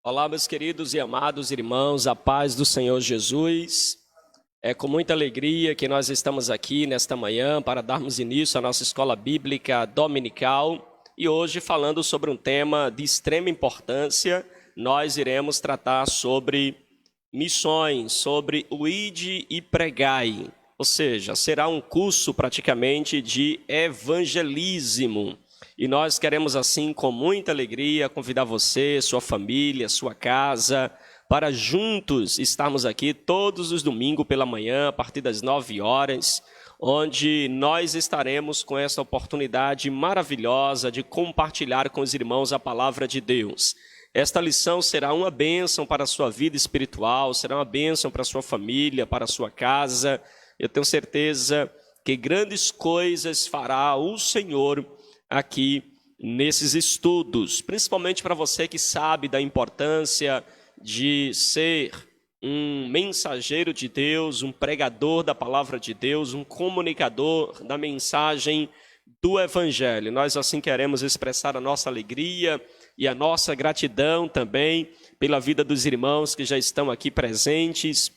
Olá, meus queridos e amados irmãos, a paz do Senhor Jesus. É com muita alegria que nós estamos aqui nesta manhã para darmos início à nossa escola bíblica dominical e hoje falando sobre um tema de extrema importância. Nós iremos tratar sobre missões, sobre o ide e pregai, ou seja, será um curso praticamente de evangelismo. E nós queremos assim, com muita alegria, convidar você, sua família, sua casa, para juntos estarmos aqui todos os domingos pela manhã, a partir das 9 horas, onde nós estaremos com essa oportunidade maravilhosa de compartilhar com os irmãos a palavra de Deus. Esta lição será uma bênção para a sua vida espiritual, será uma bênção para a sua família, para a sua casa. Eu tenho certeza que grandes coisas fará o Senhor aqui nesses estudos, principalmente para você que sabe da importância de ser um mensageiro de Deus, um pregador da palavra de Deus, um comunicador da mensagem do Evangelho. Nós assim queremos expressar a nossa alegria e a nossa gratidão também pela vida dos irmãos que já estão aqui presentes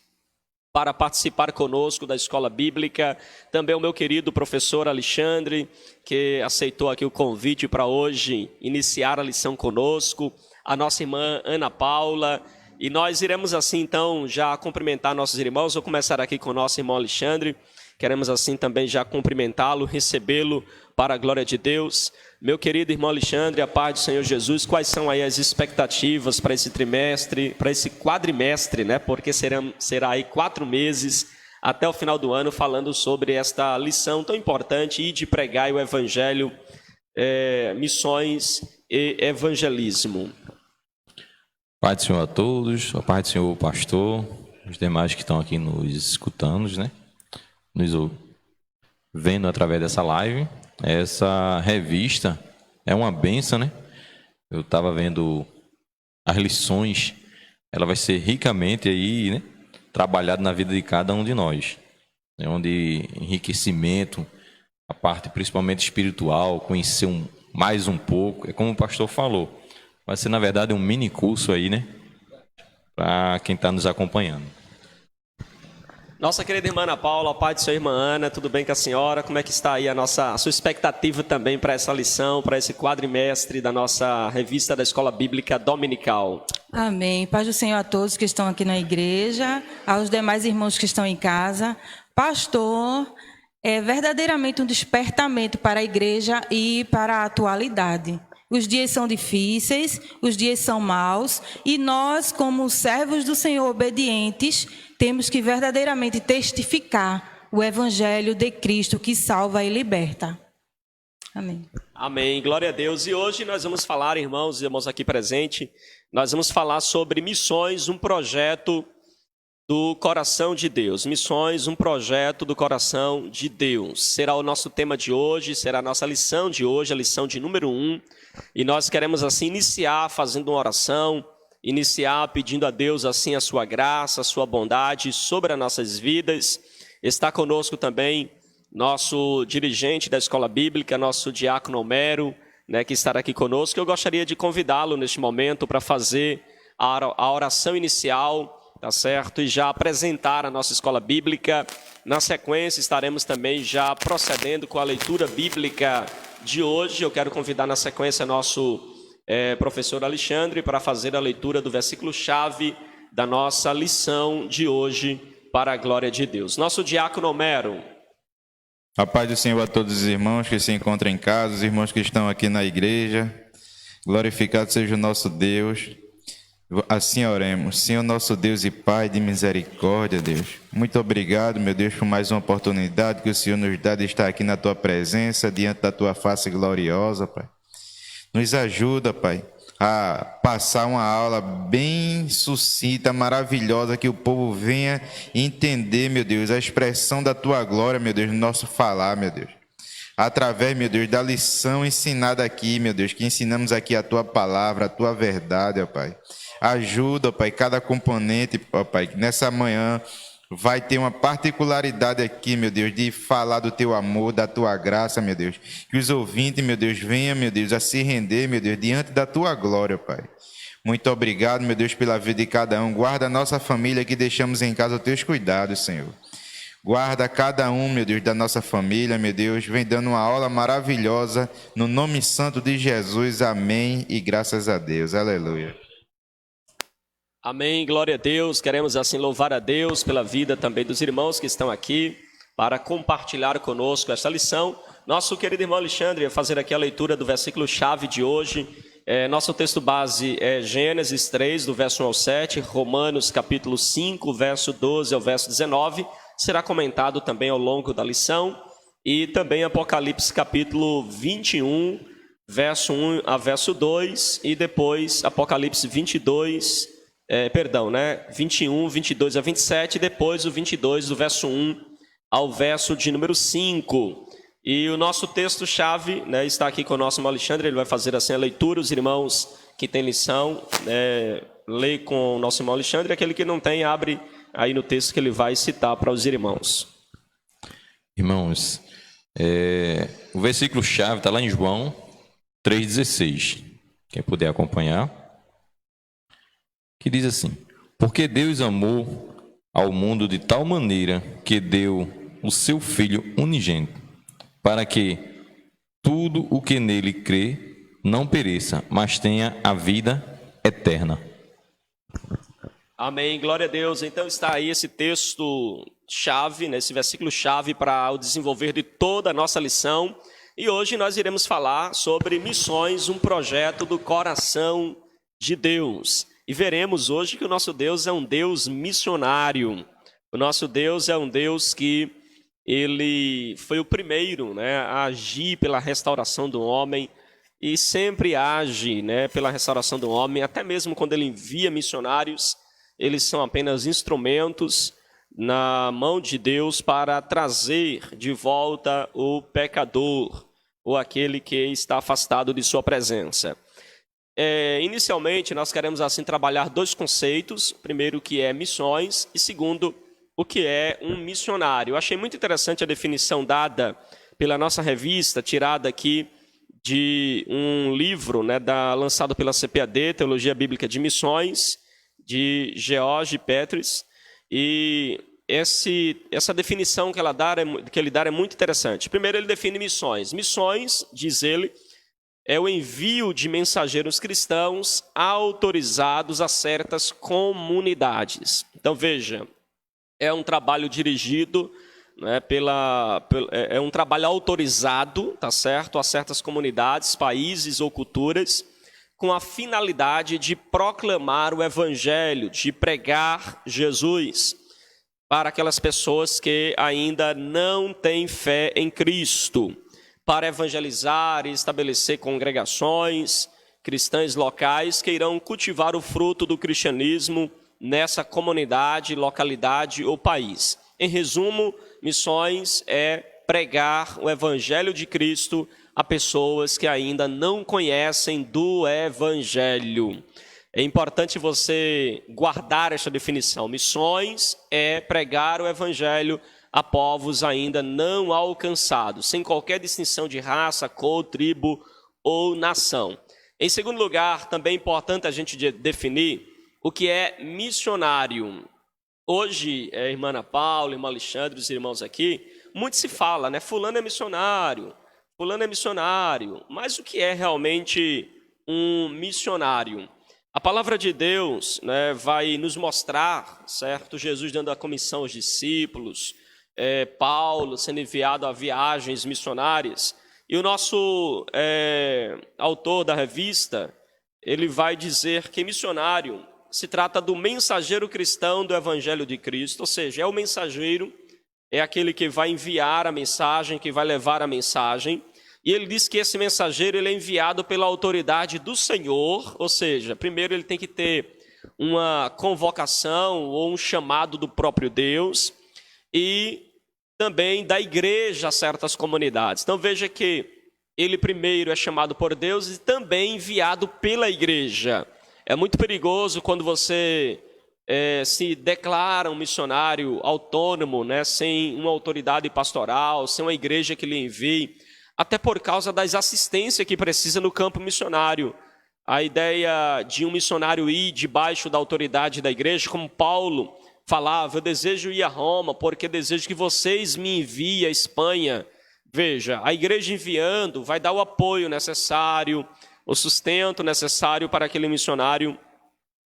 para participar conosco da escola bíblica, também o meu querido professor Alexandre, que aceitou aqui o convite para hoje iniciar a lição conosco, a nossa irmã Ana Paula, e nós iremos assim então já cumprimentar nossos irmãos. Vou começar aqui com o nosso irmão Alexandre, queremos assim também já cumprimentá-lo, recebê-lo para a glória de Deus. Meu querido irmão Alexandre, a paz do Senhor Jesus, quais são aí as expectativas para esse trimestre, para esse quadrimestre, né? Porque será aí 4 meses até o final do ano falando sobre esta lição tão importante, e de pregar o Evangelho, missões e evangelismo. Paz do Senhor a todos, a paz do Senhor pastor, os demais que estão aqui nos escutando, né? Nos vendo através dessa live. Essa revista é uma benção, né? Eu estava vendo as lições, ela vai ser ricamente aí, né, trabalhada na vida de cada um de nós. É onde enriquecimento, a parte principalmente espiritual, conhecer mais um pouco, é como o pastor falou, vai ser na verdade um mini curso aí, né, para quem está nos acompanhando. Nossa querida irmã Ana Paula, a paz de sua irmã Ana, tudo bem com a senhora? Como é que está aí a sua expectativa também para essa lição, para esse quadrimestre da nossa revista da Escola Bíblica Dominical? Amém. Paz do Senhor a todos que estão aqui na igreja, aos demais irmãos que estão em casa. Pastor, é verdadeiramente um despertamento para a igreja e para a atualidade. Os dias são difíceis, os dias são maus, e nós, como servos do Senhor obedientes, temos que verdadeiramente testificar o Evangelho de Cristo que salva e liberta. Amém. Amém, glória a Deus. E hoje nós vamos falar, irmãos e irmãos aqui presentes, nós vamos falar sobre missões, um projeto do coração de Deus. Missões, um projeto do coração de Deus. Será o nosso tema de hoje, será a nossa lição de hoje, a lição de número 1. E nós queremos assim iniciar fazendo uma oração, iniciar pedindo a Deus assim a sua graça, a sua bondade sobre as nossas vidas. Está conosco também nosso dirigente da escola bíblica, nosso diácono Homero, né, que estará aqui conosco. Eu gostaria de convidá-lo neste momento para fazer a oração inicial, tá certo? E já apresentar a nossa escola bíblica. Na sequência estaremos também já procedendo com a leitura bíblica de hoje. Eu quero convidar na sequência nosso professor Alexandre para fazer a leitura do versículo-chave da nossa lição de hoje para a glória de Deus. Nosso diácono Homero. A paz do Senhor a todos os irmãos que se encontram em casa, os irmãos que estão aqui na igreja. Glorificado seja o nosso Deus. Assim oremos. Senhor nosso Deus e Pai de misericórdia, Deus. Muito obrigado, meu Deus, por mais uma oportunidade que o Senhor nos dá de estar aqui na Tua presença, diante da Tua face gloriosa, Pai. Nos ajuda, Pai, a passar uma aula bem sucinta, maravilhosa, que o povo venha entender, meu Deus, a expressão da Tua glória, meu Deus, no nosso falar, meu Deus. Através, meu Deus, da lição ensinada aqui, meu Deus, que ensinamos aqui a Tua palavra, a Tua verdade, ó Pai. Ajuda, ó Pai, cada componente, ó Pai, que nessa manhã vai ter uma particularidade aqui, meu Deus, de falar do Teu amor, da Tua graça, meu Deus. Que os ouvintes, meu Deus, venham, meu Deus, a se render, meu Deus, diante da Tua glória, Pai. Muito obrigado, meu Deus, pela vida de cada um. Guarda a nossa família que deixamos em casa aos teus cuidados, Senhor. Guarda cada um, meu Deus, da nossa família, meu Deus. Vem dando uma aula maravilhosa. No nome santo de Jesus, amém e graças a Deus. Aleluia. Amém, glória a Deus. Queremos assim louvar a Deus pela vida também dos irmãos que estão aqui para compartilhar conosco esta lição. Nosso querido irmão Alexandre vai fazer aqui a leitura do versículo-chave de hoje. Nosso texto base é Gênesis 3, do verso 1 ao 7, Romanos capítulo 5, verso 12 ao verso 19. Será comentado também ao longo da lição, e também Apocalipse capítulo 21, verso 1 a verso 2, e depois Apocalipse 22, 21, 22 a 27, e depois o 22 do verso 1 ao verso de número 5. E o nosso texto-chave, né, está aqui com o nosso irmão Alexandre, ele vai fazer assim a leitura. Os irmãos que têm lição, lê com o nosso irmão Alexandre, aquele que não tem, abre aí no texto que ele vai citar para os irmãos. Irmãos, o versículo-chave está lá em João 3,16. Quem puder acompanhar. Que diz assim: porque Deus amou ao mundo de tal maneira que deu o seu Filho unigênito, para que tudo o que nele crê não pereça, mas tenha a vida eterna. Amém, glória a Deus. Então está aí esse texto-chave, né, esse versículo-chave para o desenvolver de toda a nossa lição. E hoje nós iremos falar sobre missões, um projeto do coração de Deus. E veremos hoje que o nosso Deus é um Deus missionário. O nosso Deus é um Deus que ele foi o primeiro, né, a agir pela restauração do homem e sempre age, né, pela restauração do homem, até mesmo quando ele envia missionários. Eles são apenas instrumentos na mão de Deus para trazer de volta o pecador ou aquele que está afastado de sua presença. Inicialmente, nós queremos assim trabalhar dois conceitos. Primeiro, o que é missões, e segundo, o que é um missionário. Eu achei muito interessante a definição dada pela nossa revista, tirada aqui de um livro, né, lançado pela CPAD, Teologia Bíblica de Missões, de George Petris, e essa definição que ele dá é muito interessante. Primeiro, ele define missões. Missões, diz ele, é o envio de mensageiros cristãos autorizados a certas comunidades. Então, veja, é um trabalho dirigido, né, é um trabalho autorizado, tá certo, a certas comunidades, países ou culturas, com a finalidade de proclamar o evangelho, de pregar Jesus para aquelas pessoas que ainda não têm fé em Cristo, para evangelizar e estabelecer congregações cristãs locais que irão cultivar o fruto do cristianismo nessa comunidade, localidade ou país. Em resumo, missões é pregar o evangelho de Cristo a pessoas que ainda não conhecem do evangelho. É importante você guardar esta definição. Missões é pregar o evangelho a povos ainda não alcançados, sem qualquer distinção de raça, cor, tribo ou nação. Em segundo lugar, também é importante a gente definir o que é missionário. Hoje, a irmã Ana Paula, irmão Alexandre, os irmãos aqui, muito se fala, né? Fulano é missionário, mas o que é realmente um missionário? A palavra de Deus, né, vai nos mostrar, certo? Jesus dando a comissão aos discípulos, Paulo sendo enviado a viagens missionárias, e o nosso autor da revista, ele vai dizer que missionário se trata do mensageiro cristão do evangelho de Cristo, ou seja, é o mensageiro, é aquele que vai enviar a mensagem, que vai levar a mensagem, e ele diz que esse mensageiro ele é enviado pela autoridade do Senhor, ou seja, primeiro ele tem que ter uma convocação ou um chamado do próprio Deus, e também da igreja a certas comunidades. Então veja que ele primeiro é chamado por Deus e também enviado pela igreja. É muito perigoso quando você se declara um missionário autônomo, né, sem uma autoridade pastoral, sem uma igreja que lhe envie, até por causa das assistências que precisa no campo missionário. a ideia de um missionário ir debaixo da autoridade da igreja, como Paulo falava, eu desejo ir a Roma, porque desejo que vocês me enviem à Espanha. Veja, a igreja enviando vai dar o apoio necessário, o sustento necessário para aquele missionário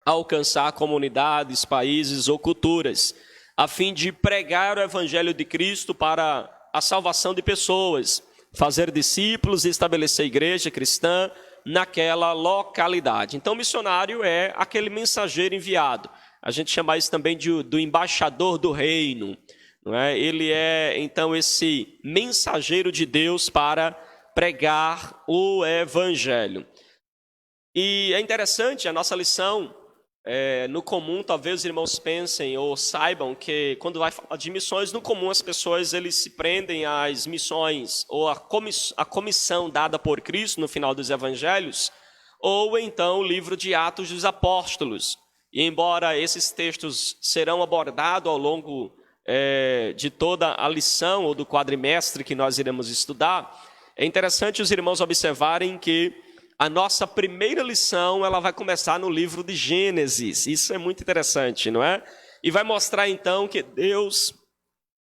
alcançar comunidades, países ou culturas, a fim de pregar o evangelho de Cristo para a salvação de pessoas, fazer discípulos e estabelecer igreja cristã naquela localidade. Então, o missionário é aquele mensageiro enviado. A gente chama isso também do embaixador do reino, não é? Ele é, então, esse mensageiro de Deus para pregar o evangelho. E é interessante, a nossa lição, no comum, talvez os irmãos pensem ou saibam que quando vai falar de missões, no comum as pessoas eles se prendem às missões ou a comissão dada por Cristo no final dos evangelhos, ou então o livro de Atos dos Apóstolos. E embora esses textos serão abordados ao longo de toda a lição ou do quadrimestre que nós iremos estudar, é interessante os irmãos observarem que a nossa primeira lição ela vai começar no livro de Gênesis. Isso é muito interessante, não é? E vai mostrar então que Deus,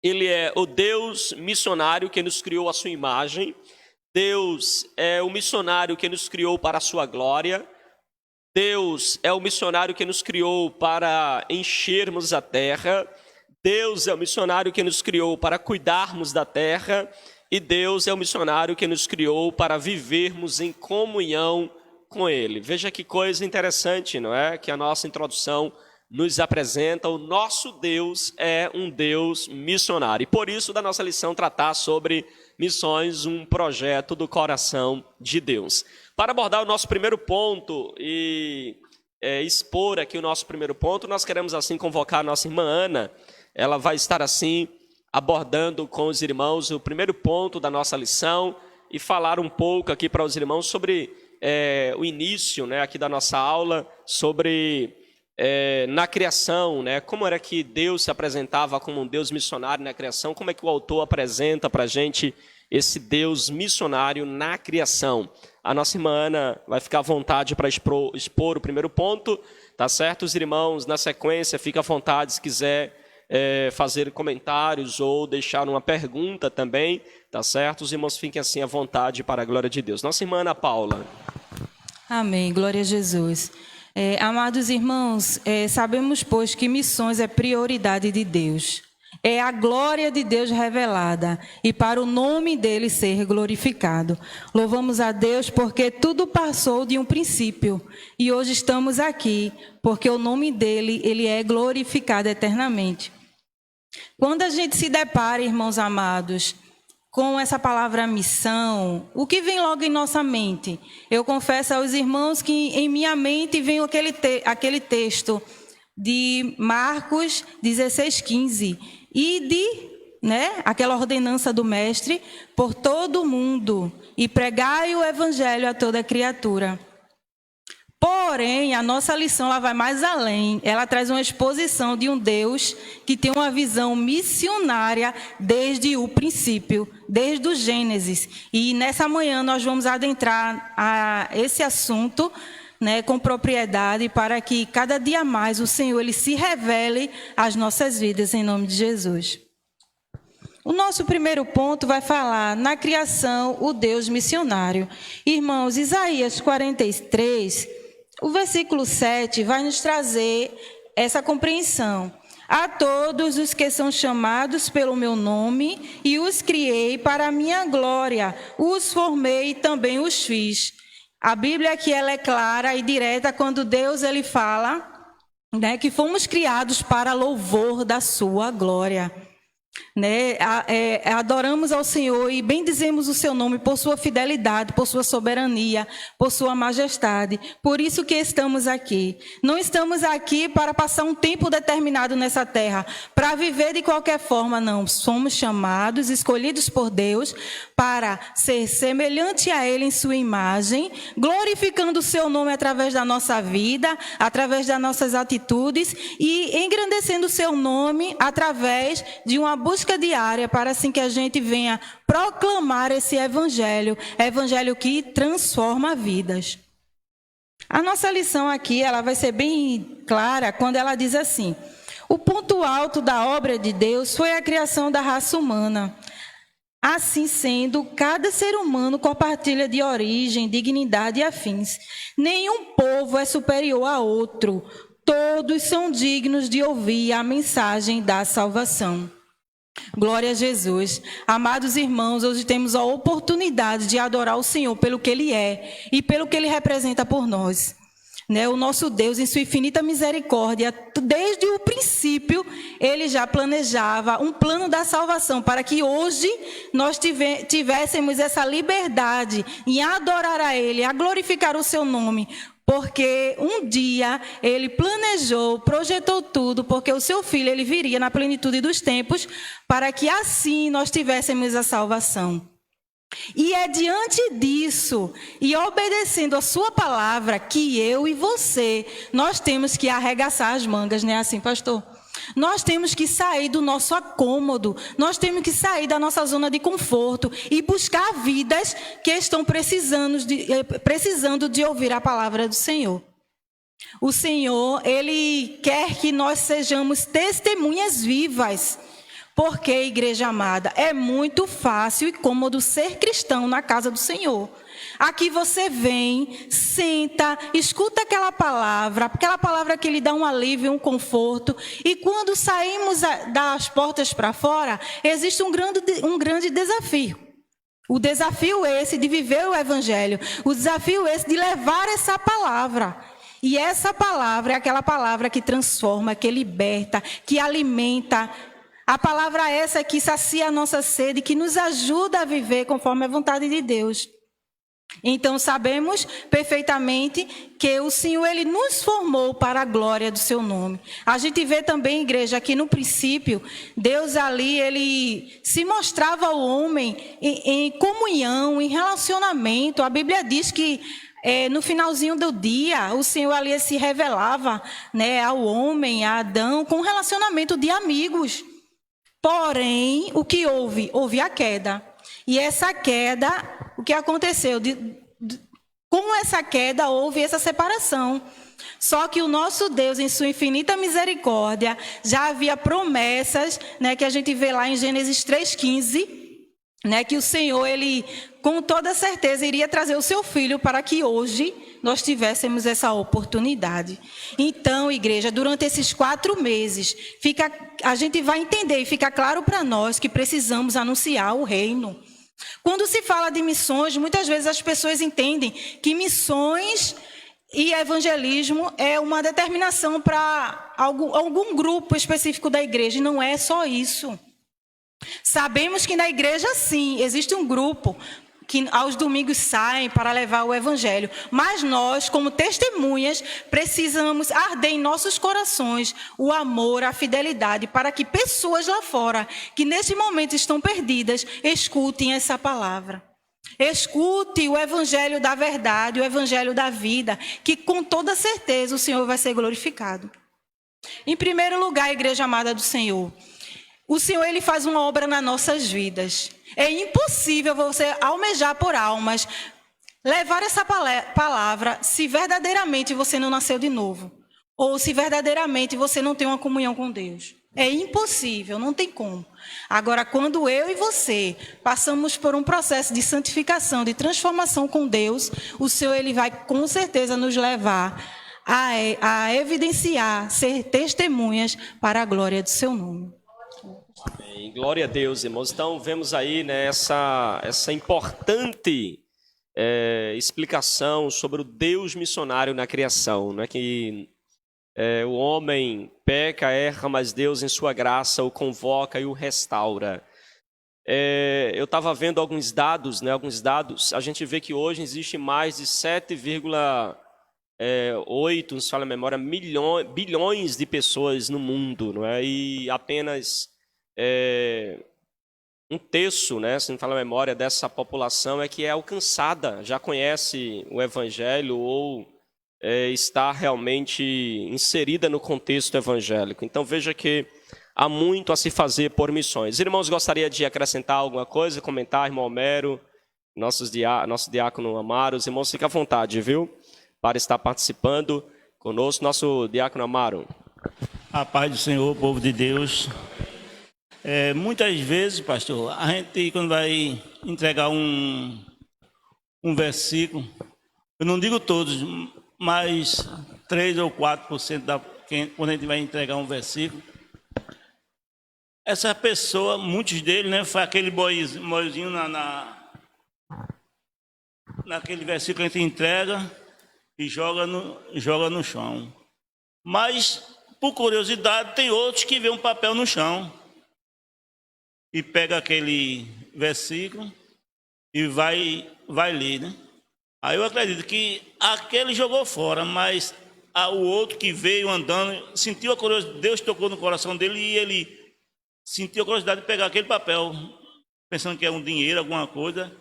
ele é o Deus missionário que nos criou à sua imagem. Deus é o missionário que nos criou para a sua glória. Deus é o missionário que nos criou para enchermos a terra. Deus é o missionário que nos criou para cuidarmos da terra. E Deus é o missionário que nos criou para vivermos em comunhão com Ele. Veja que coisa interessante, não é? Que a nossa introdução nos apresenta. O nosso Deus é um Deus missionário. E por isso, da nossa lição, tratar sobre missões, um projeto do coração de Deus. Para abordar o nosso primeiro ponto e expor aqui o nosso primeiro ponto, nós queremos assim convocar a nossa irmã Ana. Ela vai estar assim abordando com os irmãos o primeiro ponto da nossa lição e falar um pouco aqui para os irmãos sobre o início, né, aqui da nossa aula, sobre na criação, né, como era que Deus se apresentava como um Deus missionário na criação, como é que o autor apresenta para a gente esse Deus missionário na criação. A nossa irmã Ana vai ficar à vontade para expor o primeiro ponto, tá certo? Os irmãos, na sequência, fica à vontade se quiser fazer comentários ou deixar uma pergunta também, tá certo? Os irmãos fiquem assim à vontade para a glória de Deus. Nossa irmã Ana Paula. Amém, glória a Jesus. Amados irmãos, sabemos, pois, que missões é prioridade de Deus. É a glória de Deus revelada e para o nome dele ser glorificado. Louvamos a Deus porque tudo passou de um princípio e hoje estamos aqui porque o nome dele, ele é glorificado eternamente. Quando a gente se depara, irmãos amados, com essa palavra missão, o que vem logo em nossa mente? Eu confesso aos irmãos que em minha mente vem aquele texto de Marcos 16:15 aquela ordenança do mestre por todo o mundo e pregai o evangelho a toda criatura. Porém, a nossa lição ela vai mais além. Ela traz uma exposição de um Deus que tem uma visão missionária desde o princípio, desde o Gênesis. E nessa manhã nós vamos adentrar a esse assunto, né, com propriedade, para que cada dia mais o Senhor ele se revele às nossas vidas, em nome de Jesus. O nosso primeiro ponto vai falar na criação, o Deus missionário. Irmãos, Isaías 43, o versículo 7 vai nos trazer essa compreensão. A todos os que são chamados pelo meu nome, e os criei para a minha glória, os formei e também os fiz. A Bíblia aqui ela é clara e direta quando Deus ele fala, né, que fomos criados para louvor da sua glória. Né, adoramos ao Senhor e bendizemos o seu nome por sua fidelidade, por sua soberania, por sua majestade. Por isso que estamos aqui. Não estamos aqui para passar um tempo determinado nessa terra, para viver de qualquer forma, não. Somos chamados, escolhidos por Deus, para ser semelhante a Ele em sua imagem, glorificando o seu nome através da nossa vida, através das nossas atitudes e engrandecendo o seu nome através de uma busca diária para assim que a gente venha proclamar esse evangelho que transforma vidas. A nossa lição aqui, ela vai ser bem clara quando ela diz assim: o ponto alto da obra de Deus foi a criação da raça humana. Assim sendo, cada ser humano compartilha de origem, dignidade e afins. Nenhum povo é superior a outro. Todos são dignos de ouvir a mensagem da salvação. Glória a Jesus. Amados irmãos, hoje temos a oportunidade de adorar o Senhor pelo que Ele é e pelo que Ele representa por nós. O nosso Deus, em sua infinita misericórdia, desde o princípio, Ele já planejava um plano da salvação para que hoje nós tivéssemos essa liberdade em adorar a Ele, a glorificar o seu nome, porque um dia Ele planejou, projetou tudo, porque o seu Filho Ele viria na plenitude dos tempos, para que assim nós tivéssemos a salvação. E é diante disso, e obedecendo a sua palavra, que eu e você, nós temos que arregaçar as mangas, não é assim, pastor? Nós temos que sair do nosso acômodo, nós temos que sair da nossa zona de conforto e buscar vidas que estão precisando de ouvir a palavra do Senhor. O Senhor, Ele quer que nós sejamos testemunhas vivas. Porque, igreja amada, é muito fácil e cômodo ser cristão na casa do Senhor. Aqui você vem, senta, escuta aquela palavra que lhe dá um alívio, um conforto. E quando saímos das portas para fora, existe um grande desafio. O desafio esse de viver o Evangelho. O desafio esse de levar essa palavra. E essa palavra é aquela palavra que transforma, que liberta, que alimenta. A palavra essa que sacia a nossa sede, que nos ajuda a viver conforme a vontade de Deus. Então sabemos perfeitamente que o Senhor Ele nos formou para a glória do seu nome. A gente vê também, igreja, que no princípio, Deus ali, Ele se mostrava ao homem em comunhão, em relacionamento. A Bíblia diz que no finalzinho do dia, o Senhor ali se revelava, ao homem, a Adão, com um relacionamento de amigos. Porém, o que houve? Houve a queda. E essa queda, o que aconteceu? Com essa queda, houve essa separação. Só que o nosso Deus, em sua infinita misericórdia, já havia promessas, que a gente vê lá em Gênesis 3,15, que o Senhor, Ele, com toda certeza, iria trazer o seu Filho para que hoje nós tivéssemos essa oportunidade. Então, igreja, durante esses 4 meses, a gente vai entender e fica claro para nós que precisamos anunciar o reino. Quando se fala de missões, muitas vezes as pessoas entendem que missões e evangelismo é uma determinação para algum grupo específico da igreja, e não é só isso. Sabemos que na igreja, sim, existe um grupo que aos domingos saem para levar o evangelho. Mas nós, como testemunhas, precisamos arder em nossos corações o amor, a fidelidade, para que pessoas lá fora, que nesse momento estão perdidas, escutem essa palavra. Escute o evangelho da verdade, o evangelho da vida, que com toda certeza o Senhor vai ser glorificado. Em primeiro lugar, igreja amada do Senhor, o Senhor Ele faz uma obra nas nossas vidas. É impossível você almejar por almas, levar essa palavra, se verdadeiramente você não nasceu de novo. Ou se verdadeiramente você não tem uma comunhão com Deus. É impossível, não tem como. Agora, quando eu e você passamos por um processo de santificação, de transformação com Deus, o Senhor Ele vai com certeza nos levar a evidenciar, ser testemunhas para a glória do seu nome. Amém. Glória a Deus, irmãos. Então, vemos aí essa importante explicação sobre o Deus missionário na criação, né? Que o homem peca, erra, mas Deus, em sua graça, o convoca e o restaura. Eu estava vendo alguns dados, a gente vê que hoje existe mais de 7,8, não se fala a memória, bilhões de pessoas no mundo, não é? E apenas um terço, se não fala a memória, dessa população é que é alcançada, já conhece o Evangelho ou está realmente inserida no contexto evangélico. Então veja que há muito a se fazer por missões. Irmãos, gostaria de acrescentar alguma coisa, comentar, irmão Homero, nosso diácono Amaro. Os irmãos, fiquem à vontade, viu? para estar participando conosco, nosso diácono Amaro. A paz do Senhor, povo de Deus. Muitas vezes, pastor, a gente quando vai entregar um versículo, eu não digo todos, mas 3 ou 4% quando a gente vai entregar um versículo, essa pessoa, muitos deles, né, foi aquele boizinho naquele versículo que a gente entrega e joga no chão. Mas, por curiosidade, tem outros que vê um papel no chão e pega aquele versículo e vai ler, né? Aí eu acredito que aquele jogou fora, mas o outro que veio andando, sentiu a curiosidade, Deus tocou no coração dele e ele sentiu a curiosidade de pegar aquele papel, pensando que é um dinheiro, alguma coisa,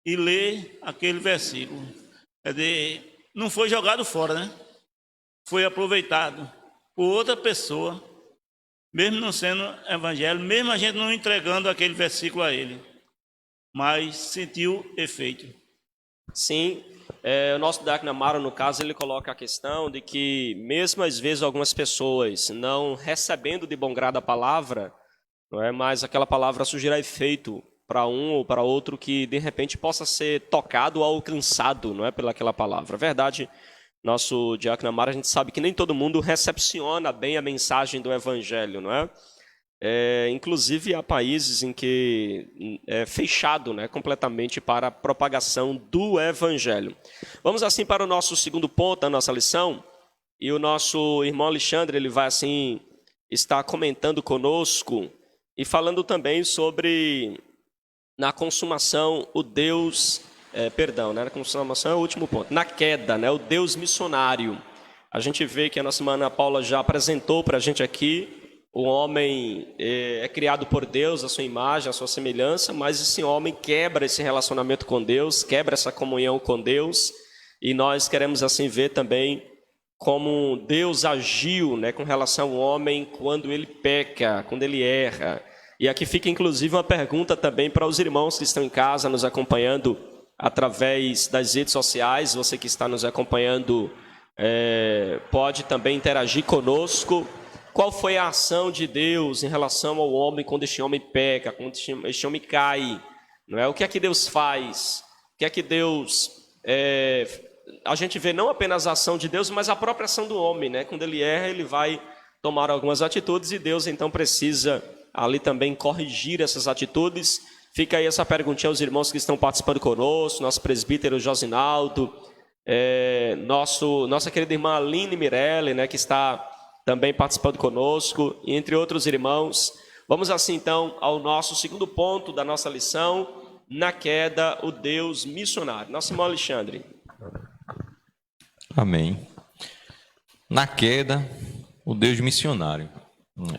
e ler aquele versículo. Quer dizer, não foi jogado fora, né? Foi aproveitado por outra pessoa, mesmo não sendo evangelho, mesmo a gente não entregando aquele versículo a ele, mas sentiu efeito. Sim, o nosso diácono Amaro, no caso, ele coloca a questão de que, mesmo às vezes, algumas pessoas não recebendo de bom grado a palavra, não é, mas aquela palavra surgirá efeito para um ou para outro que, de repente, possa ser tocado ou alcançado, não é, pelaquela palavra. A verdade, nosso diácono Amaro, a gente sabe que nem todo mundo recepciona bem a mensagem do evangelho, não é? Inclusive, há países em que é fechado, né, completamente para a propagação do evangelho. Vamos assim para o nosso segundo ponto da nossa lição, e o nosso irmão Alexandre, ele vai assim estar comentando conosco e falando também sobre na consumação o Deus, na consumação é o último ponto, na queda, né, o Deus missionário. A gente vê que a nossa irmã Ana Paula já apresentou para a gente aqui. O homem é criado por Deus, a sua imagem, a sua semelhança, mas esse homem quebra esse relacionamento com Deus, quebra essa comunhão com Deus, e nós queremos assim ver também como Deus agiu, né, com relação ao homem quando ele peca, quando ele erra. E aqui fica inclusive uma pergunta também para os irmãos que estão em casa nos acompanhando através das redes sociais. Você que está nos acompanhando pode também interagir conosco. Qual foi a ação de Deus em relação ao homem quando este homem peca, quando este homem cai? Não é? O que é que Deus faz? O que é que Deus... a gente vê não apenas a ação de Deus, mas a própria ação do homem, né? Quando ele erra, ele vai tomar algumas atitudes e Deus então precisa ali também corrigir essas atitudes. Fica aí essa perguntinha aos irmãos que estão participando conosco, nosso presbítero Josinaldo, nossa querida irmã Aline Mirelli, né, que está também participando conosco, e entre outros irmãos. Vamos assim então ao nosso segundo ponto da nossa lição, na queda, o Deus missionário. Nosso irmão Alexandre. Amém. Na queda, o Deus missionário.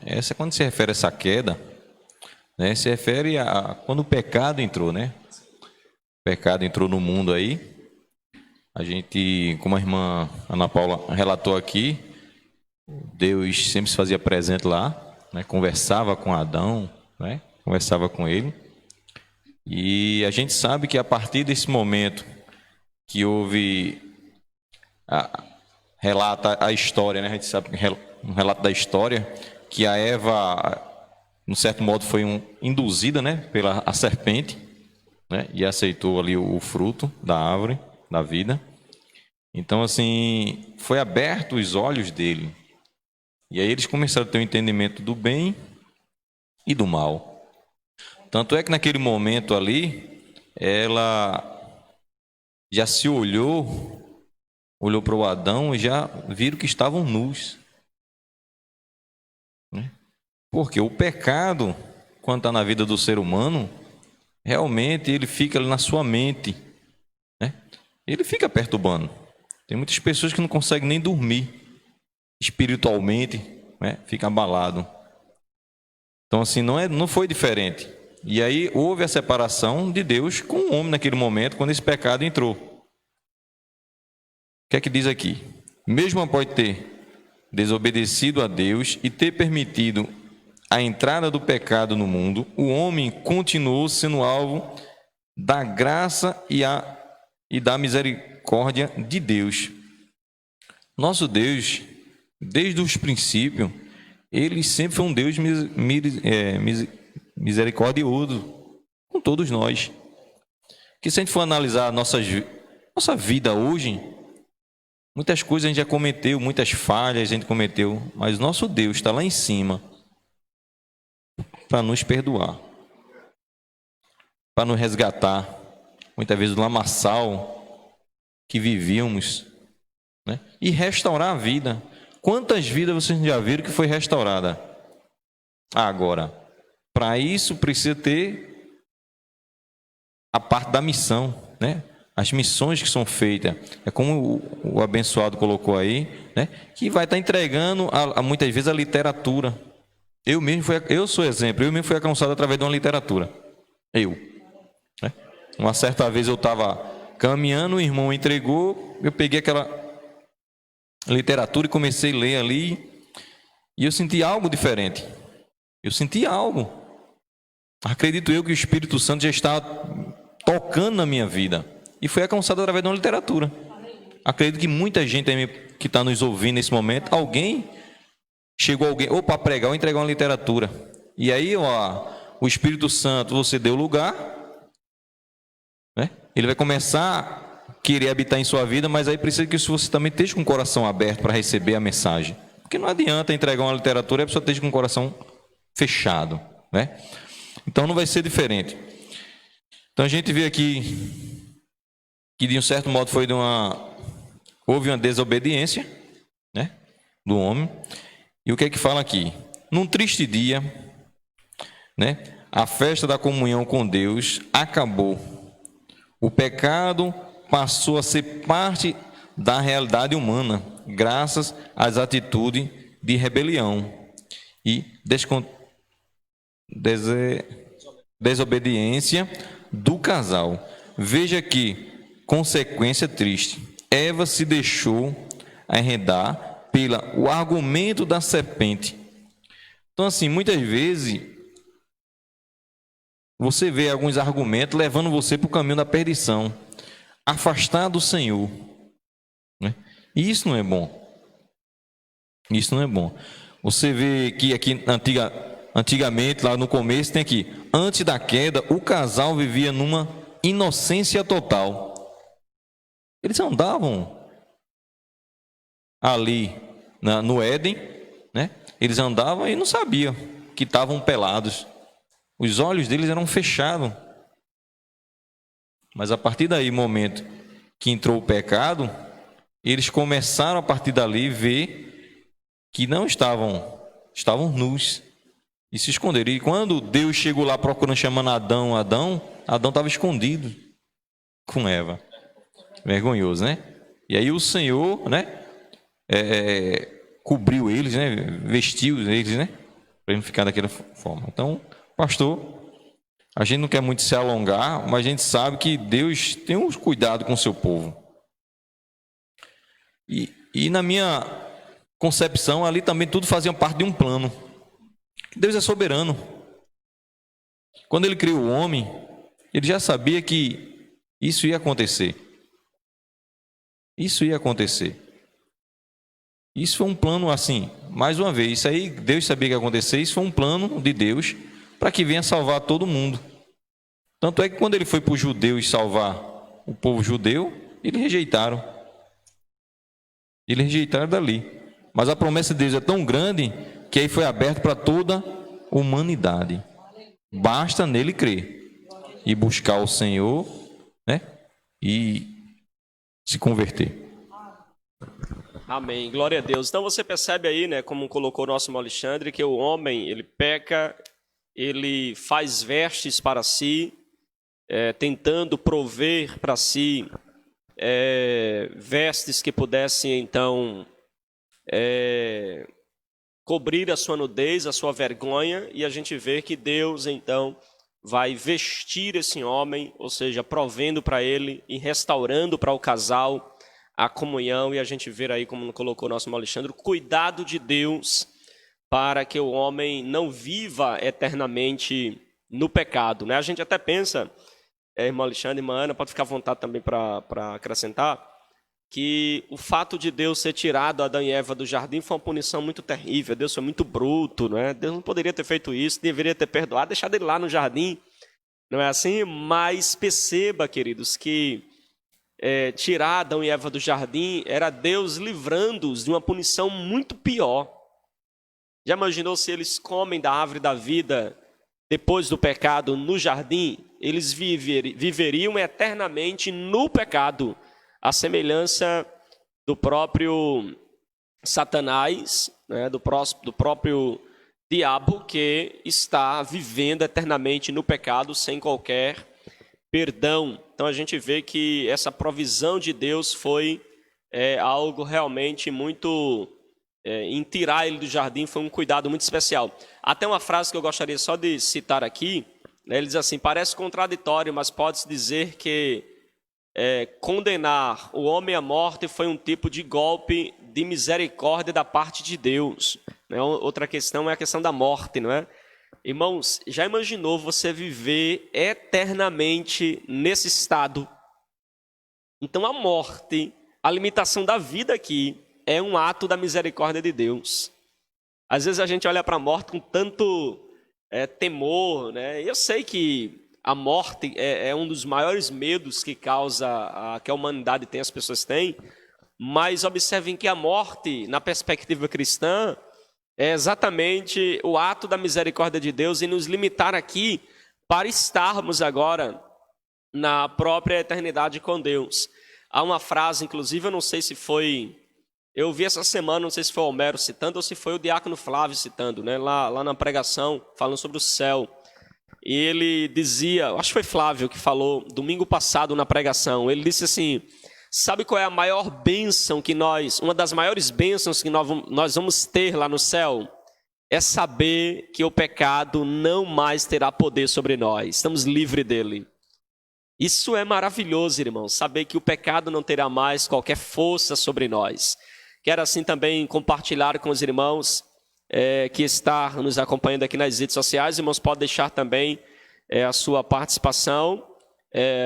Essa, quando se refere a essa queda, né, se refere a quando o pecado entrou, né? O pecado entrou no mundo aí. A gente, como a irmã Ana Paula relatou aqui, Deus sempre se fazia presente lá, né? Conversava com Adão, né? Conversava com ele. E a gente sabe que a partir desse momento que houve, relata a história, né? A gente sabe um relato da história que a Eva, de um certo modo, foi induzida, né? Pela a serpente, né? E aceitou ali o fruto da árvore da vida. Então, assim, foi aberto os olhos dele. E aí eles começaram a ter um entendimento do bem e do mal. Tanto é que naquele momento ali, ela já se olhou para o Adão e já viram que estavam nus. Porque o pecado, quando está na vida do ser humano, realmente ele fica ali na sua mente, né? Ele fica perturbando. Tem muitas pessoas que não conseguem nem dormir. Espiritualmente, né, fica abalado. Então, assim, não foi diferente. E aí houve a separação de Deus com o homem naquele momento, quando esse pecado entrou. O que é que diz aqui? Mesmo após ter desobedecido a Deus e ter permitido a entrada do pecado no mundo, o homem continuou sendo alvo da graça e da misericórdia de Deus. Nosso Deus, desde os princípios, ele sempre foi um Deus misericordioso com todos nós. Que se a gente for analisar a nossa vida hoje, muitas coisas a gente já cometeu, muitas falhas a gente cometeu, mas nosso Deus está lá em cima para nos perdoar, para nos resgatar, muitas vezes do lamaçal que vivíamos, né? E restaurar a vida. Quantas vidas vocês já viram que foi restaurada? Agora, para isso precisa ter a parte da missão, né? As missões que são feitas. É como o abençoado colocou aí, né? Que vai estar entregando muitas vezes a literatura. Eu sou exemplo, eu mesmo fui alcançado através de uma literatura. Né? Uma certa vez eu estava caminhando, o irmão entregou, eu peguei aquela literatura e comecei a ler ali, e eu senti algo diferente. Eu senti algo. Acredito eu que o Espírito Santo já está tocando na minha vida. E foi alcançado através de uma literatura. Acredito que muita gente que está nos ouvindo nesse momento, chegou ou para pregar ou entregar uma literatura. E aí o Espírito Santo, você deu lugar, né? Ele vai começar a querer habitar em sua vida, mas aí precisa que você também esteja com o coração aberto para receber a mensagem. Porque não adianta entregar uma literatura e a pessoa esteja com o coração fechado, né? Então não vai ser diferente. Então a gente vê aqui que de um certo modo houve uma desobediência, né, do homem. E o que é que fala aqui? Num triste dia, né, a festa da comunhão com Deus acabou. O pecado passou a ser parte da realidade humana, graças às atitudes de rebelião e desobediência do casal. Veja que consequência triste. Eva se deixou enredar pelo argumento da serpente. Então, assim, muitas vezes você vê alguns argumentos levando você para o caminho da perdição, afastar do Senhor, né? E isso não é bom. Isso não é bom. Você vê que aqui antigamente, lá no começo, tem aqui: antes da queda, o casal vivia numa inocência total. Eles andavam ali no Éden, né? Eles andavam e não sabiam que estavam pelados. Os olhos deles eram fechados. Mas a partir daí, momento que entrou o pecado, eles começaram a partir dali ver que não estavam nus e se esconderam. E quando Deus chegou lá procurando, chamando Adão estava escondido com Eva. Vergonhoso, né? E aí o Senhor, né, cobriu eles, né, vestiu eles, né, para não ficar daquela forma. Então, pastor, a gente não quer muito se alongar, mas a gente sabe que Deus tem um cuidado com o seu povo. E na minha concepção, ali também tudo fazia parte de um plano. Deus é soberano. Quando ele criou o homem, ele já sabia que isso ia acontecer. Isso ia acontecer. Isso foi um plano assim, mais uma vez, isso aí Deus sabia que ia acontecer, isso foi um plano de Deus para que venha salvar todo mundo. Tanto é que quando ele foi para os judeus salvar o povo judeu, eles rejeitaram. Eles rejeitaram dali. Mas a promessa de Deus é tão grande que aí foi aberto para toda a humanidade. Basta nele crer e buscar o Senhor, né? E se converter. Amém, glória a Deus. Então você percebe aí, né, como colocou o nosso irmão Alexandre, que o homem, ele peca, ele faz vestes para si, tentando prover para si vestes que pudessem, então, cobrir a sua nudez, a sua vergonha, e a gente vê que Deus, então, vai vestir esse homem, ou seja, provendo para ele e restaurando para o casal a comunhão, e a gente vê aí, como colocou o nosso irmão Alexandre, o cuidado de Deus para que o homem não viva eternamente no pecado, né? A gente até pensa, irmão Alexandre, irmã Ana, pode ficar à vontade também para acrescentar, que o fato de Deus ter tirado Adão e Eva do jardim foi uma punição muito terrível. Deus foi muito bruto, não é? Deus não poderia ter feito isso, deveria ter perdoado, deixado ele lá no jardim, não é assim? Mas perceba, queridos, que tirar Adão e Eva do jardim era Deus livrando-os de uma punição muito pior. Já imaginou se eles comem da árvore da vida depois do pecado no jardim? Eles viveriam eternamente no pecado, a semelhança do próprio Satanás, né, do próprio diabo, que está vivendo eternamente no pecado sem qualquer perdão. Então a gente vê que essa provisão de Deus foi algo realmente muito... em tirar ele do jardim foi um cuidado muito especial. Até uma frase que eu gostaria só de citar aqui, né, ele diz assim: parece contraditório, mas pode-se dizer que condenar o homem à morte foi um tipo de golpe de misericórdia da parte de Deus. Né? Outra questão é a questão da morte, não é? Irmãos, já imaginou você viver eternamente nesse estado? Então a morte, a limitação da vida aqui, é um ato da misericórdia de Deus. Às vezes a gente olha para a morte com tanto temor, né? Eu sei que a morte é um dos maiores medos que que a humanidade tem, as pessoas têm, mas observem que a morte, na perspectiva cristã, é exatamente o ato da misericórdia de Deus em nos limitar aqui para estarmos agora na própria eternidade com Deus. Há uma frase, inclusive, eu não sei se foi... Eu ouvi essa semana, não sei se foi o Homero citando ou se foi o diácono Flávio citando, né? Lá na pregação, falando sobre o céu. E ele dizia, acho que foi Flávio que falou domingo passado na pregação, ele disse assim: sabe qual é a maior bênção uma das maiores bênçãos que nós vamos ter lá no céu? É saber que o pecado não mais terá poder sobre nós, estamos livres dele. Isso é maravilhoso, irmãos, saber que o pecado não terá mais qualquer força sobre nós. Quero assim também compartilhar com os irmãos que estão nos acompanhando aqui nas redes sociais. Irmãos, pode deixar também a sua participação.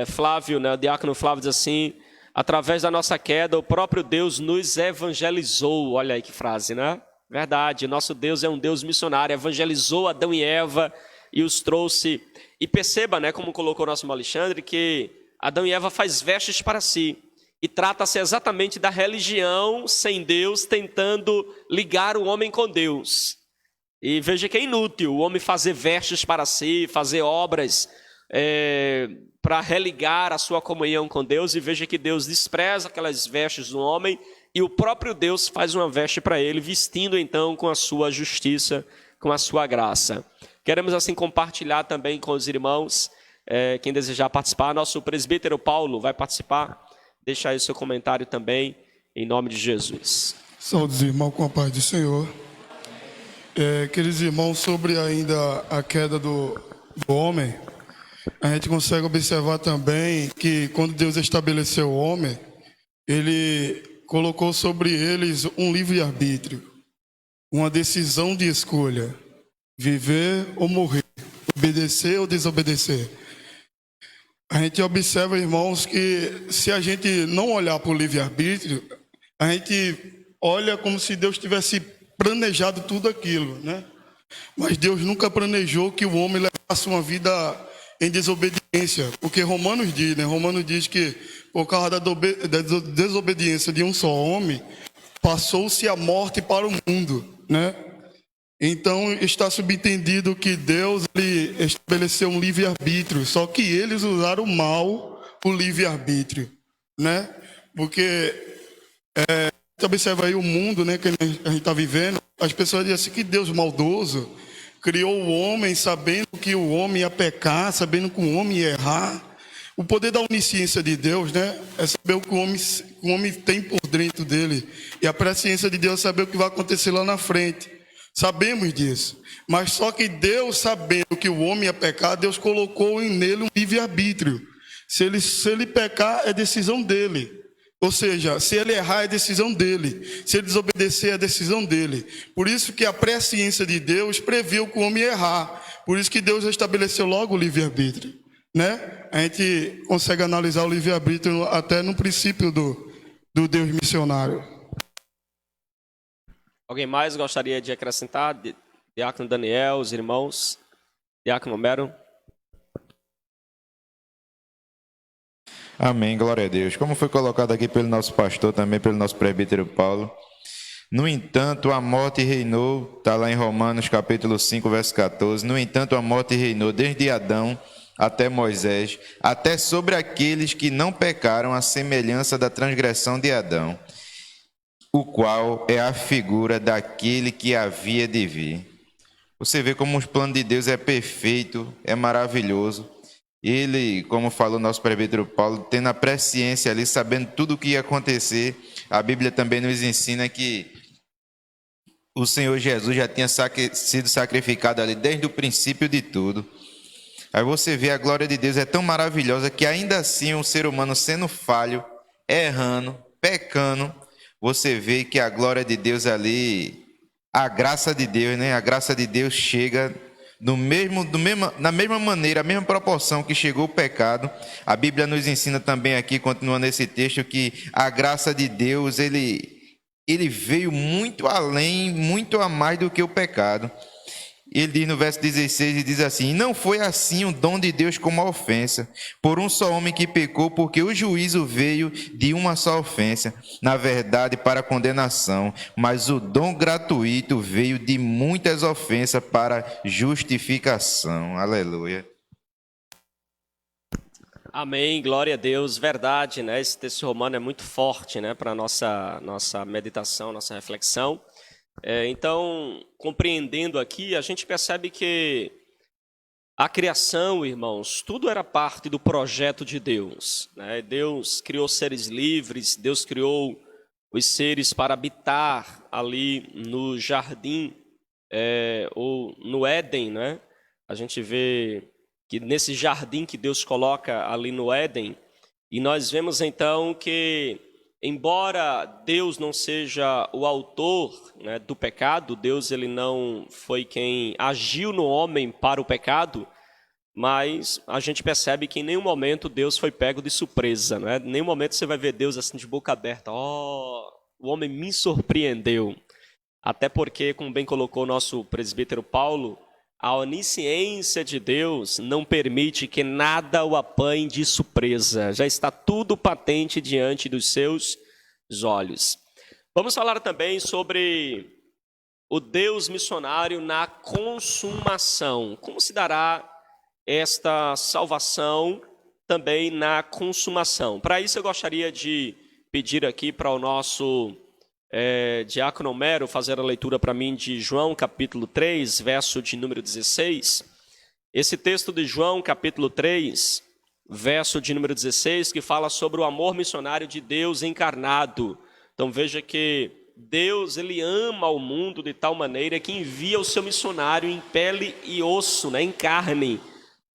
Flávio, né, o diácono Flávio diz assim: através da nossa queda, o próprio Deus nos evangelizou. Olha aí que frase, né? Verdade, nosso Deus é um Deus missionário, evangelizou Adão e Eva e os trouxe. E perceba, né, como colocou o nosso irmão Alexandre, que Adão e Eva faz vestes para si. E trata-se exatamente da religião sem Deus, tentando ligar o homem com Deus. E veja que é inútil o homem fazer vestes para si, fazer obras para religar a sua comunhão com Deus. E veja que Deus despreza aquelas vestes do homem e o próprio Deus faz uma veste para ele, vestindo então com a sua justiça, com a sua graça. Queremos assim compartilhar também com os irmãos, quem desejar participar. Nosso presbítero Paulo vai participar. Deixa aí o seu comentário também, em nome de Jesus. Saúde, irmão, com a paz do Senhor. Queridos irmãos, sobre ainda a queda do homem, a gente consegue observar também que quando Deus estabeleceu o homem, Ele colocou sobre eles um livre-arbítrio, uma decisão de escolha, viver ou morrer, obedecer ou desobedecer. A gente observa, irmãos, que se a gente não olhar para o livre-arbítrio, a gente olha como se Deus tivesse planejado tudo aquilo, né? Mas Deus nunca planejou que o homem levasse uma vida em desobediência, porque Romanos diz, né? Romanos diz que por causa da desobediência de um só homem, passou-se a morte para o mundo, né? Então está subentendido que Deus ele estabeleceu um livre-arbítrio, só que eles usaram mal o livre-arbítrio, né? Porque você observa aí o mundo, né, que a gente está vivendo, as pessoas dizem assim, que Deus maldoso criou o homem sabendo que o homem ia pecar, sabendo que o homem ia errar. O poder da onisciência de Deus, né, é saber o que o homem tem por dentro dele, e a presciência de Deus é saber o que vai acontecer lá na frente. Sabemos disso, mas só que Deus, sabendo que o homem ia pecar, Deus colocou nele um livre-arbítrio. Se ele pecar, é decisão dele. Ou seja, se ele errar, é decisão dele. Se ele desobedecer, é decisão dele. Por isso que a presciência de Deus previu que o homem ia errar. Por isso que Deus estabeleceu logo o livre-arbítrio, né? A gente consegue analisar o livre-arbítrio até no princípio do Deus missionário. Alguém mais gostaria de acrescentar? Diácono Daniel, os irmãos? Diácono Homero? Amém, glória a Deus. Como foi colocado aqui pelo nosso pastor, também pelo nosso presbítero Paulo. No entanto, a morte reinou, está lá em Romanos capítulo 5, verso 14. No entanto, a morte reinou desde Adão até Moisés, até sobre aqueles que não pecaram, à semelhança da transgressão de Adão, o qual é a figura daquele que havia de vir. Você vê como o plano de Deus é perfeito, é maravilhoso. Ele, como falou nosso presbítero Paulo, tendo a presciência ali, sabendo tudo o que ia acontecer, a Bíblia também nos ensina que o Senhor Jesus já tinha sido sacrificado ali desde o princípio de tudo. Aí você vê a glória de Deus é tão maravilhosa que ainda assim um ser humano sendo falho, errando, pecando, você vê que a glória de Deus ali, a graça de Deus, né? A graça de Deus chega na mesma maneira, a mesma proporção que chegou o pecado. A Bíblia nos ensina também aqui, continuando esse texto, que a graça de Deus, ele veio muito além, muito a mais do que o pecado. Ele diz no verso 16, e diz assim: não foi assim o dom de Deus como a ofensa, por um só homem que pecou, porque o juízo veio de uma só ofensa, na verdade para a condenação, mas o dom gratuito veio de muitas ofensas para justificação. Aleluia. Amém, glória a Deus, verdade, né? Esse texto romano é muito forte, né, para a nossa meditação, nossa reflexão. Então, compreendendo aqui, a gente percebe que a criação, irmãos, tudo era parte do projeto de Deus, né? Deus criou seres livres, Deus criou os seres para habitar ali no jardim, ou no Éden, né? A gente vê que nesse jardim que Deus coloca ali no Éden, e nós vemos então que, embora Deus não seja o autor, né, do pecado, Deus ele não foi quem agiu no homem para o pecado, mas a gente percebe que em nenhum momento Deus foi pego de surpresa, né? Em nenhum momento você vai ver Deus assim de boca aberta, o homem me surpreendeu. Até porque, como bem colocou o nosso presbítero Paulo, a onisciência de Deus não permite que nada o apanhe de surpresa. Já está tudo patente diante dos seus olhos. Vamos falar também sobre o Deus missionário na consumação. Como se dará esta salvação também na consumação? Para isso eu gostaria de pedir aqui para o nosso Diácono Homero fazer a leitura para mim de João capítulo 3, verso de número 16. Esse texto de João capítulo 3, verso de número 16, que fala sobre o amor missionário de Deus encarnado. Então veja que Deus ele ama o mundo de tal maneira que envia o seu missionário em pele e osso, né, em carne,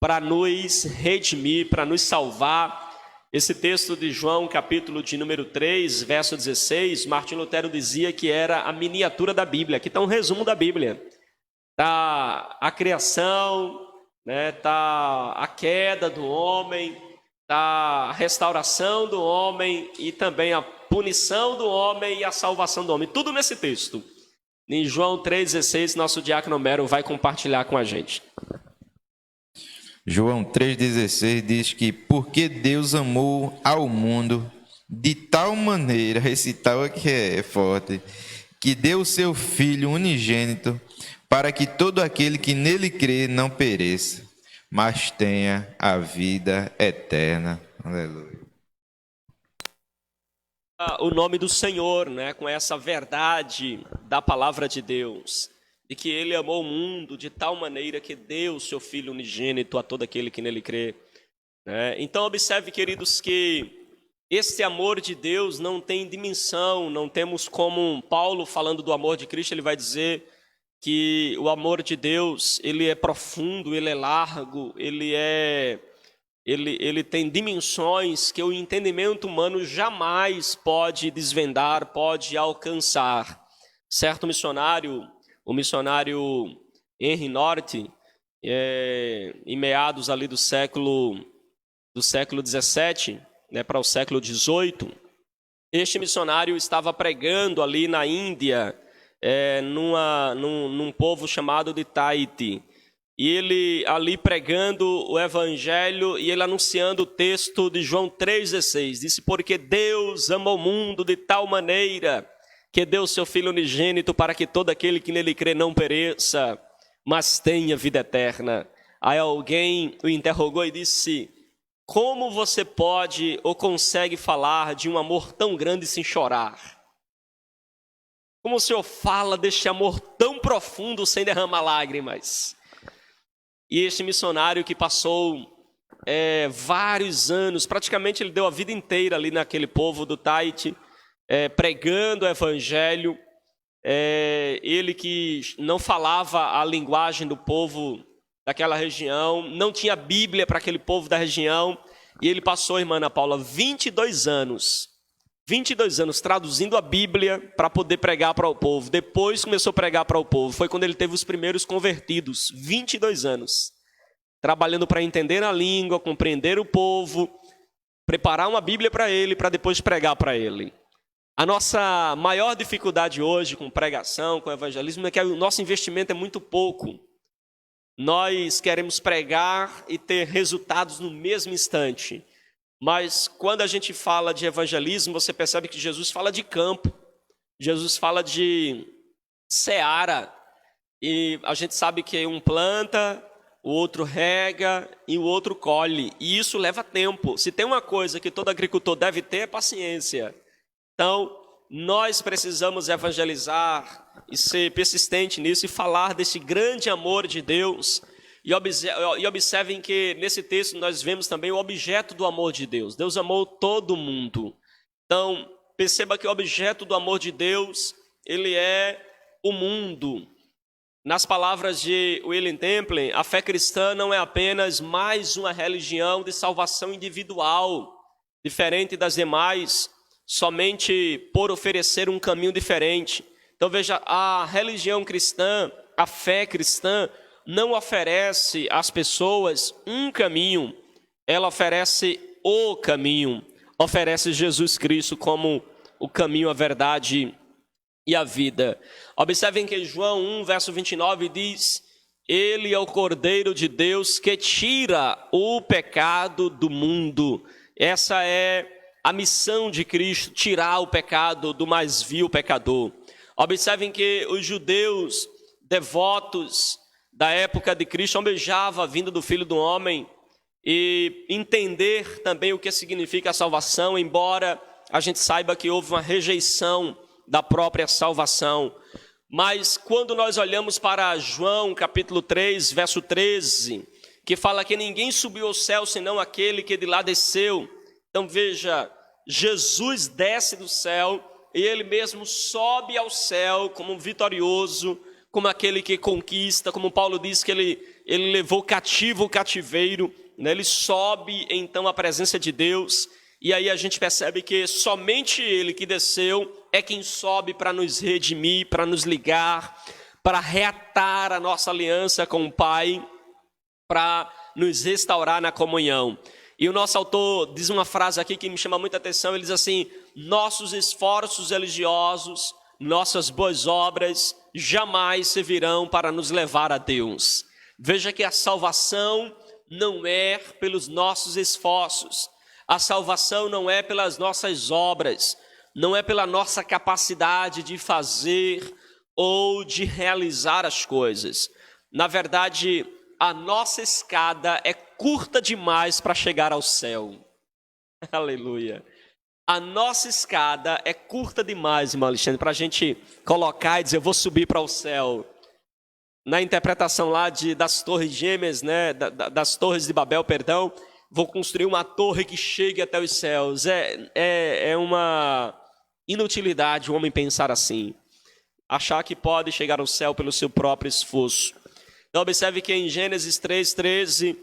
para nos redimir, para nos salvar. Esse texto de João, capítulo de número 3, verso 16, Martinho Lutero dizia que era a miniatura da Bíblia. Aqui está um resumo da Bíblia. Está a criação, né, está a queda do homem, está a restauração do homem e também a punição do homem e a salvação do homem. Tudo nesse texto. Em João 3,16, nosso diácono Homero vai compartilhar com a gente. João 3,16 diz que porque Deus amou ao mundo de tal maneira, esse tal aqui é forte, que deu o seu Filho unigênito para que todo aquele que nele crê não pereça, mas tenha a vida eterna. Aleluia. O nome do Senhor, né, com essa verdade da palavra de Deus, e que ele amou o mundo de tal maneira que deu o seu Filho unigênito a todo aquele que nele crê. Então observe, queridos, que este amor de Deus não tem dimensão, não temos como Paulo falando do amor de Cristo, ele vai dizer que o amor de Deus, ele é profundo, ele é largo, ele tem dimensões que o entendimento humano jamais pode desvendar, pode alcançar. Certo missionário, o missionário Henry Norte, em meados ali do século XVII, né, para o século XVIII, Este missionário estava pregando ali na Índia, num povo chamado de Tahiti. E ele ali pregando o evangelho e ele anunciando o texto de João 3,16. Disse, porque Deus amou o mundo de tal maneira que deu seu Filho unigênito para que todo aquele que nele crê não pereça, mas tenha vida eterna. Aí alguém o interrogou e disse, como você pode ou consegue falar de um amor tão grande sem chorar? Como o Senhor fala deste amor tão profundo sem derramar lágrimas? E este missionário que passou vários anos, praticamente ele deu a vida inteira ali naquele povo do Tahiti, pregando o evangelho, ele que não falava a linguagem do povo daquela região, não tinha Bíblia para aquele povo da região, e ele passou, irmã Ana Paula, 22 anos traduzindo a Bíblia para poder pregar para o povo. Depois começou a pregar para o povo. Foi quando ele teve os primeiros convertidos, 22 anos. Trabalhando para entender a língua, compreender o povo, preparar uma Bíblia para ele, para depois pregar para ele. A nossa maior dificuldade hoje com pregação, com evangelismo, é que o nosso investimento é muito pouco. Nós queremos pregar e ter resultados no mesmo instante. Mas quando a gente fala de evangelismo, você percebe que Jesus fala de campo, Jesus fala de seara, e a gente sabe que um planta, o outro rega e o outro colhe, e isso leva tempo. Se tem uma coisa que todo agricultor deve ter, é paciência. Então, nós precisamos evangelizar e ser persistente nisso e falar desse grande amor de Deus. E observem que nesse texto nós vemos também o objeto do amor de Deus. Deus amou todo mundo. Então, perceba que o objeto do amor de Deus, ele é o mundo. Nas palavras de William Temple, a fé cristã não é apenas mais uma religião de salvação individual, diferente das demais, somente por oferecer um caminho diferente. Então veja, a religião cristã, a fé cristã, não oferece às pessoas um caminho, ela oferece o caminho, oferece Jesus Cristo como o caminho, a verdade e a vida. Observem que João 1, verso 29 diz, ele é o Cordeiro de Deus que tira o pecado do mundo. Essa é a missão de Cristo, tirar o pecado do mais vil pecador. Observem que os judeus devotos da época de Cristo almejavam a vinda do Filho do Homem e entender também o que significa a salvação, embora a gente saiba que houve uma rejeição da própria salvação. Mas quando nós olhamos para João capítulo 3, verso 13, que fala que ninguém subiu ao céu senão aquele que de lá desceu. Então veja, Jesus desce do céu e ele mesmo sobe ao céu como vitorioso, como aquele que conquista, como Paulo diz que ele levou cativo o cativeiro, né? Ele sobe então à presença de Deus, e aí a gente percebe que somente ele que desceu é quem sobe para nos redimir, para nos ligar, para reatar a nossa aliança com o Pai, para nos restaurar na comunhão. E o nosso autor diz uma frase aqui que me chama muita atenção, ele diz assim, nossos esforços religiosos, nossas boas obras jamais servirão para nos levar a Deus. Veja que a salvação não é pelos nossos esforços, a salvação não é pelas nossas obras, não é pela nossa capacidade de fazer ou de realizar as coisas. Na verdade, a nossa escada é curta demais para chegar ao céu. Aleluia. A nossa escada é curta demais, irmão Alexandre, para a gente colocar e dizer, eu vou subir para o céu. Na interpretação lá das torres gêmeas, né, das torres de Babel, perdão, vou construir uma torre que chegue até os céus. É uma inutilidade o homem pensar assim. Achar que pode chegar ao céu pelo seu próprio esforço. Então observe que em Gênesis 3:13,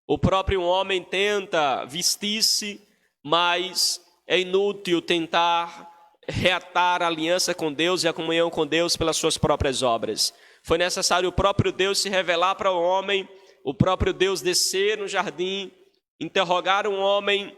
o próprio homem tenta vestir-se, mas é inútil tentar reatar a aliança com Deus e a comunhão com Deus pelas suas próprias obras. Foi necessário o próprio Deus se revelar para o homem, o próprio Deus descer no jardim, interrogar um homem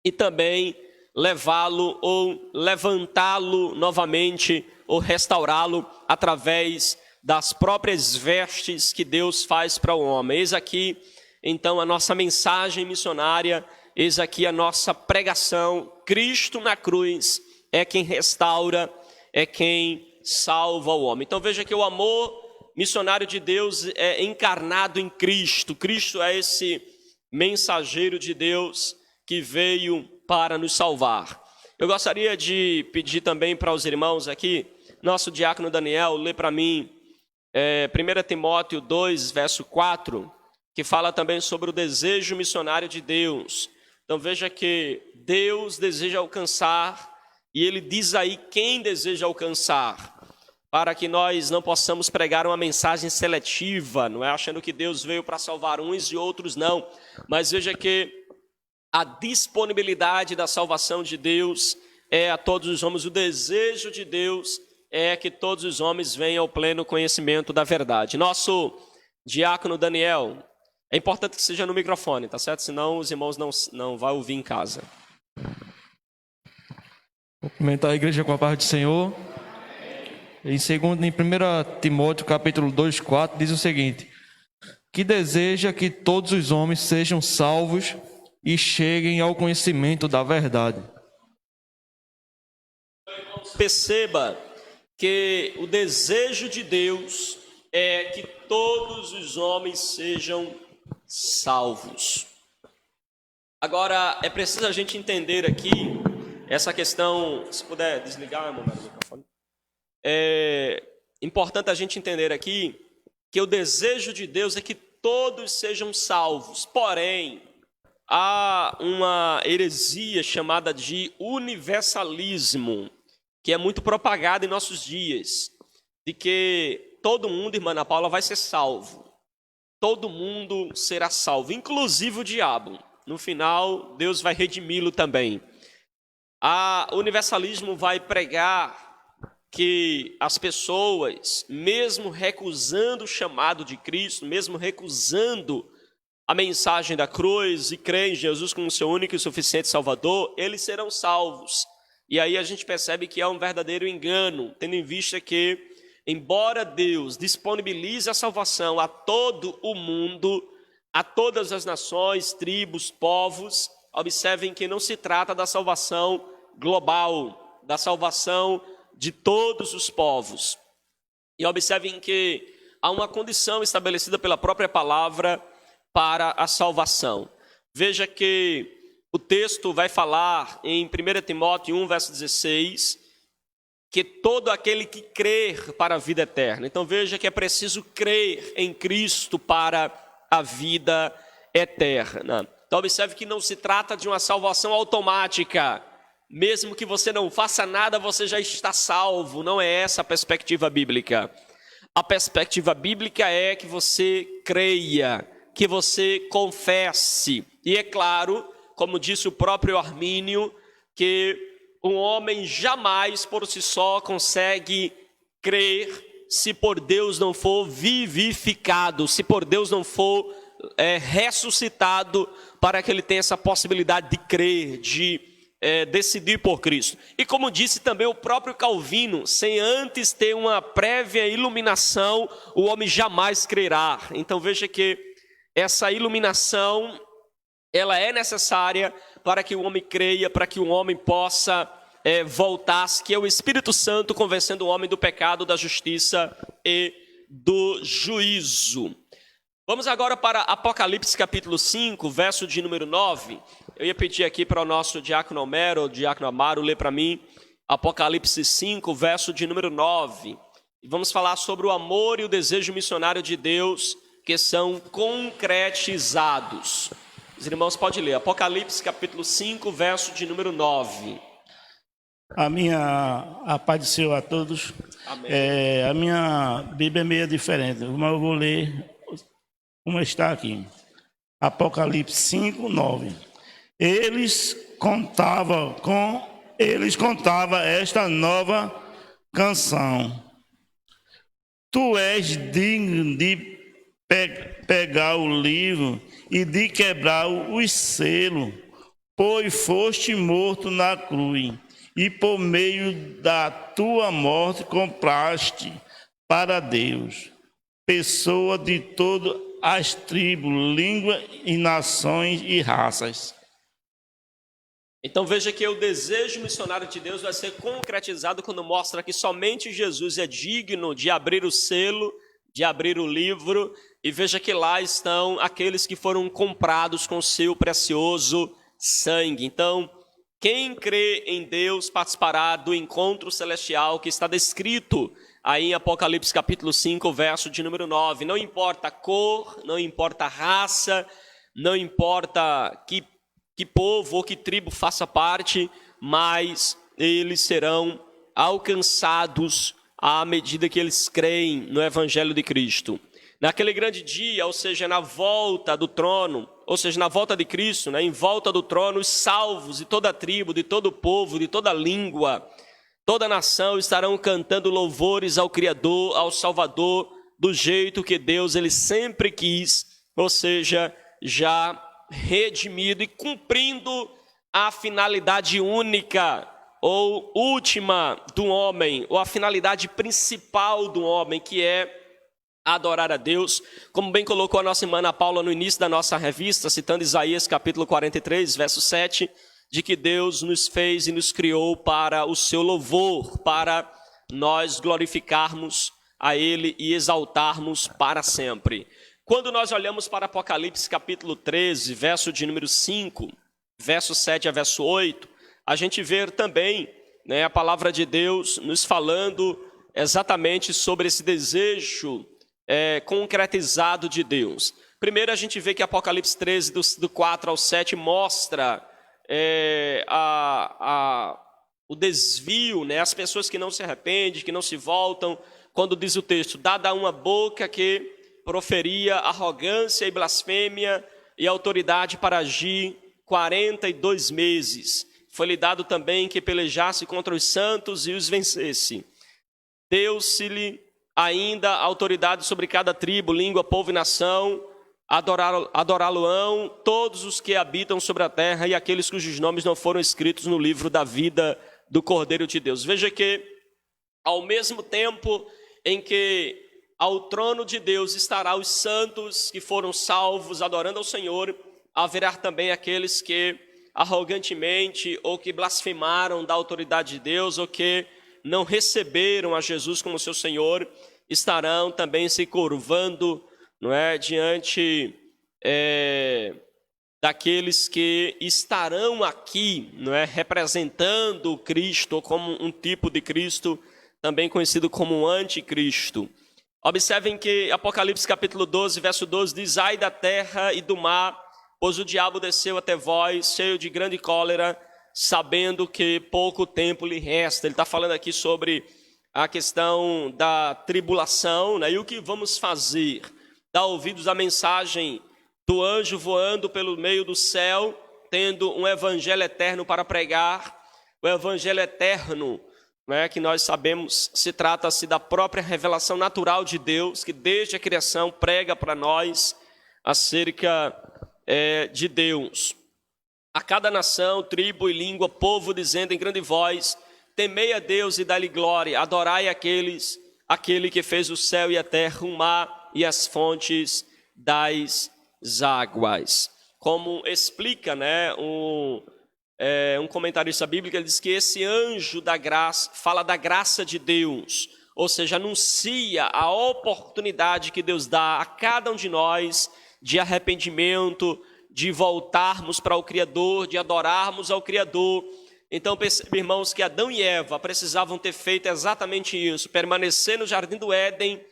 e também levá-lo ou levantá-lo novamente ou restaurá-lo através das próprias vestes que Deus faz para o homem. Eis aqui, então, a nossa mensagem missionária, eis aqui a nossa pregação. Cristo na cruz é quem restaura, é quem salva o homem. Então veja que o amor missionário de Deus é encarnado em Cristo. Cristo é esse mensageiro de Deus que veio para nos salvar. Eu gostaria de pedir também para os irmãos aqui, nosso diácono Daniel, lê para mim 1 Timóteo 2, verso 4, que fala também sobre o desejo missionário de Deus. Então veja que Deus deseja alcançar, e Ele diz aí quem deseja alcançar, para que nós não possamos pregar uma mensagem seletiva, não é achando que Deus veio para salvar uns e outros não, mas veja que a disponibilidade da salvação de Deus é a todos os homens, o desejo de Deus é que todos os homens venham ao pleno conhecimento da verdade. Nosso diácono Daniel, é importante que seja no microfone, tá certo? Senão os irmãos não vão ouvir em casa. Cumprimentar a igreja com a paz do Senhor. Em 1 Timóteo capítulo 2, 4, diz o seguinte: que deseja que todos os homens sejam salvos e cheguem ao conhecimento da verdade. Perceba que o desejo de Deus é que todos os homens sejam salvos. Agora, é preciso a gente entender aqui essa questão, se puder desligar, meu microfone. É importante a gente entender aqui que o desejo de Deus é que todos sejam salvos. Porém, há uma heresia chamada de universalismo, que é muito propagada em nossos dias, de que todo mundo, irmã Ana Paula, vai ser salvo. Todo mundo será salvo, inclusive o diabo. No final, Deus vai redimi-lo também. O universalismo vai pregar que as pessoas, mesmo recusando o chamado de Cristo, mesmo recusando a mensagem da cruz e crê em Jesus como seu único e suficiente Salvador, eles serão salvos. E aí a gente percebe que é um verdadeiro engano, tendo em vista que, embora Deus disponibilize a salvação a todo o mundo, a todas as nações, tribos, povos, observem que não se trata da salvação global, da salvação de todos os povos. E observem que há uma condição estabelecida pela própria palavra para a salvação. Veja que o texto vai falar em 1 Timóteo 1, verso 16, que todo aquele que crer para a vida eterna. Então veja que é preciso crer em Cristo para a vida eterna. Então observe que não se trata de uma salvação automática. Mesmo que você não faça nada, você já está salvo. Não é essa a perspectiva bíblica. A perspectiva bíblica é que você creia, que você confesse. E é claro, como disse o próprio Armínio, que um homem jamais por si só consegue crer se por Deus não for vivificado, se por Deus não for ressuscitado, para que ele tenha essa possibilidade de crer, de decidir por Cristo. E como disse também o próprio Calvino, sem antes ter uma prévia iluminação, o homem jamais crerá. Então veja que essa iluminação, ela é necessária para que o homem creia, para que o homem possa voltar-se, que é o Espírito Santo convencendo o homem do pecado, da justiça e do juízo. Vamos agora para Apocalipse capítulo 5, verso de número 9. Eu ia pedir aqui para o nosso diácono Homero, o diácono Amaro, ler para mim Apocalipse 5, verso de número 9. E vamos falar sobre o amor e o desejo missionário de Deus, que são concretizados. Os irmãos podem ler, Apocalipse capítulo 5, verso de número 9. A paz do Senhor a todos. A minha Bíblia é meio diferente, mas eu vou ler como está aqui. Apocalipse 5, 9. Eles contavam esta nova canção. Tu és digno de pegar o livro e de quebrar os selos, pois foste morto na cruz, e por meio da tua morte compraste para Deus pessoa de todas as tribos, línguas e nações e raças. Então veja que o desejo missionário de Deus vai ser concretizado quando mostra que somente Jesus é digno de abrir o selo, de abrir o livro, e veja que lá estão aqueles que foram comprados com seu precioso sangue. Então, quem crê em Deus participará do encontro celestial que está descrito aí em Apocalipse capítulo 5, verso de número 9. Não importa a cor, não importa a raça, não importa que povo ou que tribo faça parte, mas eles serão alcançados à medida que eles creem no Evangelho de Cristo. Naquele grande dia, ou seja, na volta do trono, ou seja, na volta de Cristo, né, em volta do trono, os salvos de toda tribo, de todo povo, de toda língua, toda nação estarão cantando louvores ao Criador, ao Salvador, do jeito que Deus ele sempre quis, ou seja, já redimido e cumprindo a finalidade única ou última do homem, ou a finalidade principal do homem, que é adorar a Deus, como bem colocou a nossa irmã Ana Paula no início da nossa revista, citando Isaías capítulo 43, verso 7, de que Deus nos fez e nos criou para o seu louvor, para nós glorificarmos a Ele e exaltarmos para sempre. Quando nós olhamos para Apocalipse capítulo 13, verso de número 5, verso 7 a verso 8, a gente vê também, né, a palavra de Deus nos falando exatamente sobre esse desejo concretizado de Deus. Primeiro a gente vê que Apocalipse 13, do 4 ao 7, mostra o desvio, né, as pessoas que não se arrependem, que não se voltam, quando diz o texto, dada uma boca que proferia arrogância e blasfêmia e autoridade para agir 42 meses. Foi-lhe dado também que pelejasse contra os santos e os vencesse. Deu-se-lhe ainda autoridade sobre cada tribo, língua, povo e nação. Adorá-lo-ão todos os que habitam sobre a terra e aqueles cujos nomes não foram escritos no livro da vida do Cordeiro de Deus. Veja que, ao mesmo tempo em que ao trono de Deus estará os santos que foram salvos, adorando ao Senhor, haverá também aqueles que arrogantemente ou que blasfemaram da autoridade de Deus ou que não receberam a Jesus como seu Senhor, estarão também se curvando, não é, diante daqueles que estarão aqui, não é, representando o Cristo como um tipo de Cristo, também conhecido como um anticristo. Observem que Apocalipse capítulo 12, verso 12, diz, ai da terra e do mar, pois o diabo desceu até vós, cheio de grande cólera, sabendo que pouco tempo lhe resta. Ele está falando aqui sobre a questão da tribulação, né? E o que vamos fazer? Dar ouvidos à mensagem do anjo voando pelo meio do céu, tendo um evangelho eterno para pregar. O evangelho eterno, né, que nós sabemos, se trata-se da própria revelação natural de Deus, que desde a criação prega para nós acerca de Deus. A cada nação, tribo e língua, povo, dizendo em grande voz, temei a Deus e dai-lhe glória, adorai aquele que fez o céu e a terra, o mar e as fontes das águas. Como explica, né, um comentarista bíblico, ele diz que esse anjo da graça fala da graça de Deus, ou seja, anuncia a oportunidade que Deus dá a cada um de nós de arrependimento, de voltarmos para o Criador, de adorarmos ao Criador. Então, percebe, irmãos, que Adão e Eva precisavam ter feito exatamente isso, permanecer no jardim do Éden,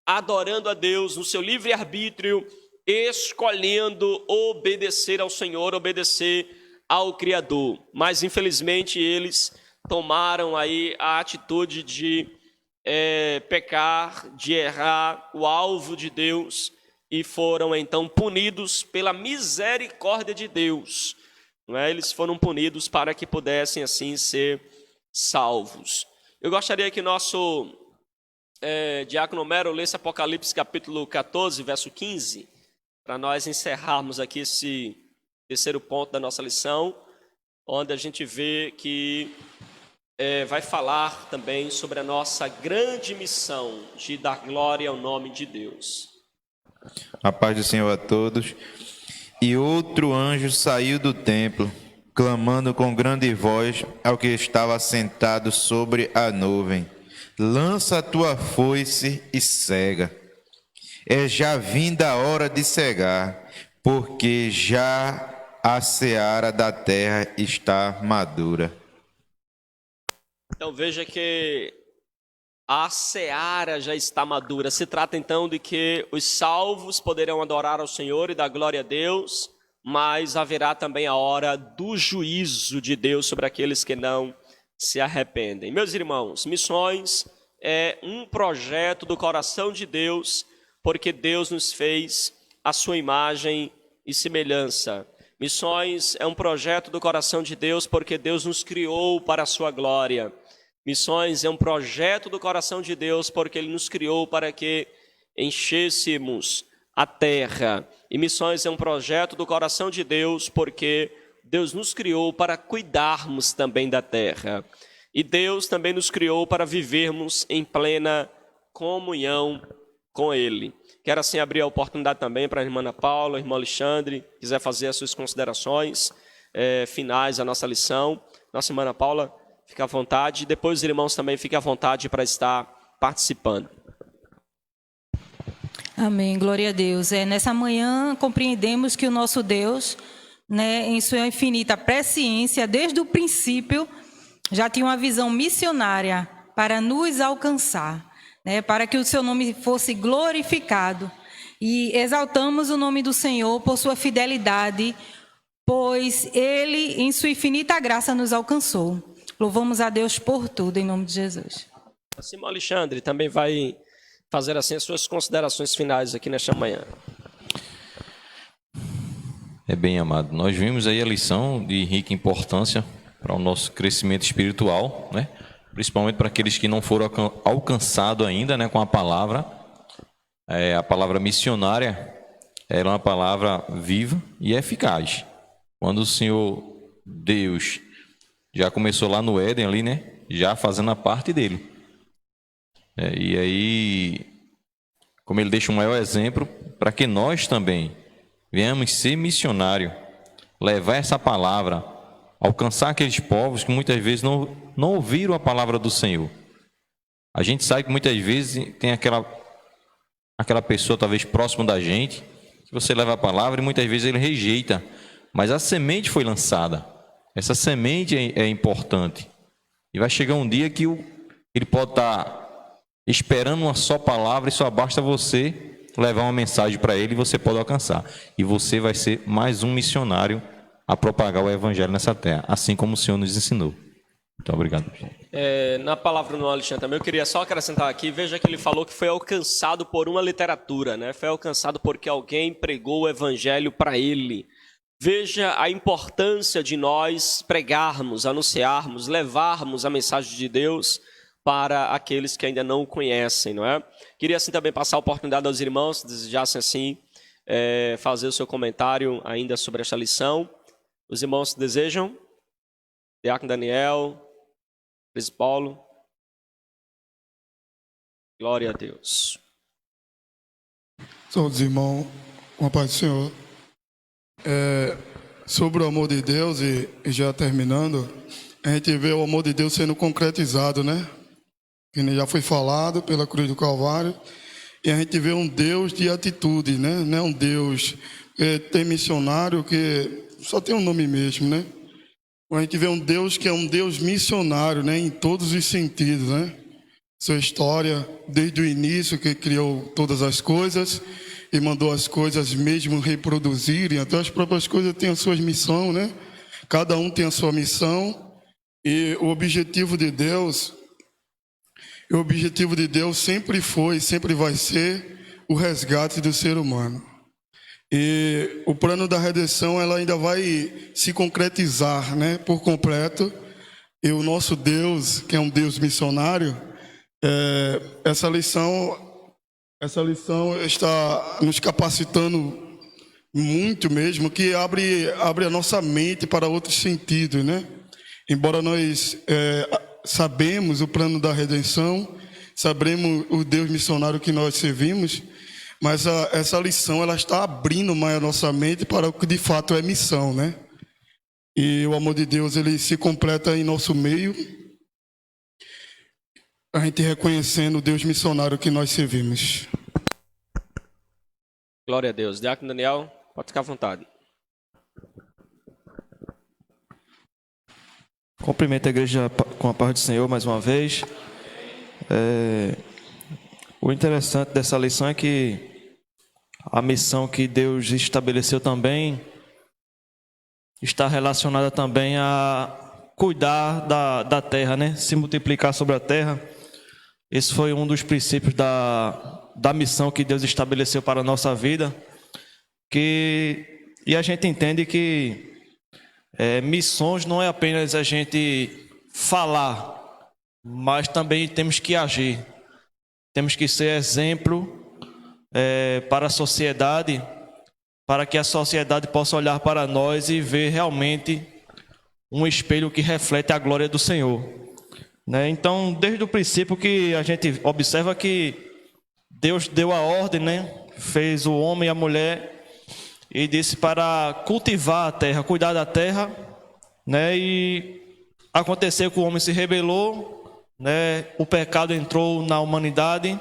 adorando a Deus no seu livre-arbítrio, escolhendo obedecer ao Senhor, obedecer ao Criador. Mas, infelizmente, eles tomaram aí a atitude de pecar, de errar o alvo de Deus e foram, então, punidos pela misericórdia de Deus. Não é? Eles foram punidos para que pudessem, assim, ser salvos. Eu gostaria que nosso diácono Homero lesse Apocalipse capítulo 14, verso 15, para nós encerrarmos aqui esse terceiro ponto da nossa lição. onde a gente vê que vai falar também sobre a nossa grande missão de dar glória ao nome de Deus. A paz do Senhor a todos. E outro anjo saiu do templo, clamando com grande voz ao que estava sentado sobre a nuvem: lança a tua foice e cega. É já vinda a hora de cegar, porque já a seara da terra está madura. Então veja que a seara já está madura. Se trata então de que os salvos poderão adorar ao Senhor e dar glória a Deus, mas haverá também a hora do juízo de Deus sobre aqueles que não se arrependem. Meus irmãos, missões é um projeto do coração de Deus, porque Deus nos fez a sua imagem e semelhança. Missões é um projeto do coração de Deus, porque Deus nos criou para a sua glória. Missões é um projeto do coração de Deus, porque Ele nos criou para que enchêssemos a terra. E missões é um projeto do coração de Deus, porque Deus nos criou para cuidarmos também da terra. E Deus também nos criou para vivermos em plena comunhão com Ele. Quero assim abrir a oportunidade também para a irmã Ana Paula, o irmão Alexandre, quiser fazer as suas considerações finais da nossa lição. Nossa irmã Ana Paula, fique à vontade. Depois os irmãos também fiquem à vontade para estar participando. Amém, glória a Deus. Nessa manhã compreendemos que o nosso Deus, em sua infinita presciência, desde o princípio, já tinha uma visão missionária para nos alcançar, para que o seu nome fosse glorificado. E exaltamos o nome do Senhor por sua fidelidade, pois Ele, em sua infinita graça, nos alcançou. Louvamos a Deus por tudo, em nome de Jesus. Assim, irmão Alexandre também vai fazer assim as suas considerações finais aqui nesta manhã. Bem, amado, nós vimos aí a lição de rica importância para o nosso crescimento espiritual, né? Principalmente para aqueles que não foram alcançados ainda, com a palavra. A palavra missionária é uma palavra viva e eficaz. Quando o Senhor Deus já começou lá no Éden, ali, já fazendo a parte dele. E aí, como ele deixa um maior exemplo, para que nós também venhamos ser missionários, levar essa palavra, alcançar aqueles povos que muitas vezes não ouviram a palavra do Senhor. A gente sabe que muitas vezes tem aquela pessoa talvez próximo da gente, que você leva a palavra e muitas vezes ele rejeita, mas a semente foi lançada. Essa semente é importante. E vai chegar um dia que ele pode estar esperando uma só palavra e só basta você levar uma mensagem para ele e você pode alcançar. E você vai ser mais um missionário a propagar o evangelho nessa terra, assim como o Senhor nos ensinou. Muito obrigado. Na palavra do Alexandre também, eu queria só acrescentar aqui, veja que ele falou que foi alcançado por uma literatura, Foi alcançado porque alguém pregou o evangelho para ele. Veja a importância de nós pregarmos, anunciarmos, levarmos a mensagem de Deus para aqueles que ainda não o conhecem, não é? Queria assim também passar a oportunidade aos irmãos, se desejassem assim, fazer o seu comentário ainda sobre esta lição. Os irmãos desejam? Diácono Daniel, Cris Paulo. Glória a Deus. Todos os irmãos, com a paz do Senhor. Sobre o amor de Deus, e já terminando, a gente vê o amor de Deus sendo concretizado, Que já foi falado pela cruz do Calvário, e a gente vê um Deus de atitude, Não é um Deus tem missionário que só tem um nome mesmo, A gente vê um Deus que é um Deus missionário, em todos os sentidos, Sua história, desde o início, que criou todas as coisas e mandou as coisas mesmo reproduzirem, até as próprias coisas têm as suas missões, Cada um tem a sua missão, e o objetivo de Deus sempre foi, sempre vai ser o resgate do ser humano. E o plano da redenção, ela ainda vai se concretizar, por completo. E o nosso Deus, que é um Deus missionário, essa lição está nos capacitando muito mesmo, que abre a nossa mente para outros sentidos, né? Embora nós sabemos o plano da redenção, sabemos o Deus missionário que nós servimos, mas essa lição ela está abrindo mais a nossa mente para o que de fato é missão, né? E o amor de Deus ele se completa em nosso meio, a gente reconhecendo o Deus missionário que nós servimos. Glória a Deus. Diácono Daniel, pode ficar à vontade. Cumprimento a igreja com a paz do Senhor mais uma vez. O interessante dessa lição é que a missão que Deus estabeleceu também está relacionada também a cuidar da terra, né? Se multiplicar sobre a terra. Esse foi um dos princípios da missão que Deus estabeleceu para a nossa vida. E a gente entende que missões não é apenas a gente falar, mas também temos que agir. Temos que ser exemplo para a sociedade, para que a sociedade possa olhar para nós e ver realmente um espelho que reflete a glória do Senhor. Né? Então, desde o princípio que a gente observa que Deus deu a ordem, né? Fez o homem e a mulher e disse para cultivar a terra, cuidar da terra, né? E aconteceu que o homem se rebelou, né? O pecado entrou na humanidade,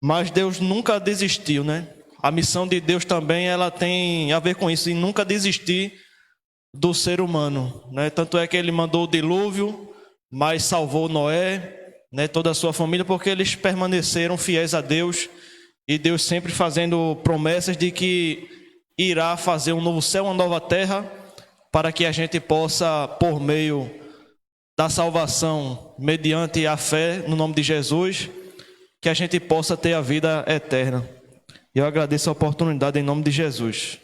mas Deus nunca desistiu, né? A missão de Deus também ela tem a ver com isso, e nunca desistir do ser humano, né? Tanto é que ele mandou o dilúvio, mas salvou Noé, né? Toda a sua família, porque eles permaneceram fiéis a Deus, e Deus sempre fazendo promessas de que irá fazer um novo céu, uma nova terra, para que a gente possa, por meio da salvação, mediante a fé no nome de Jesus, que a gente possa ter a vida eterna. E eu agradeço a oportunidade em nome de Jesus.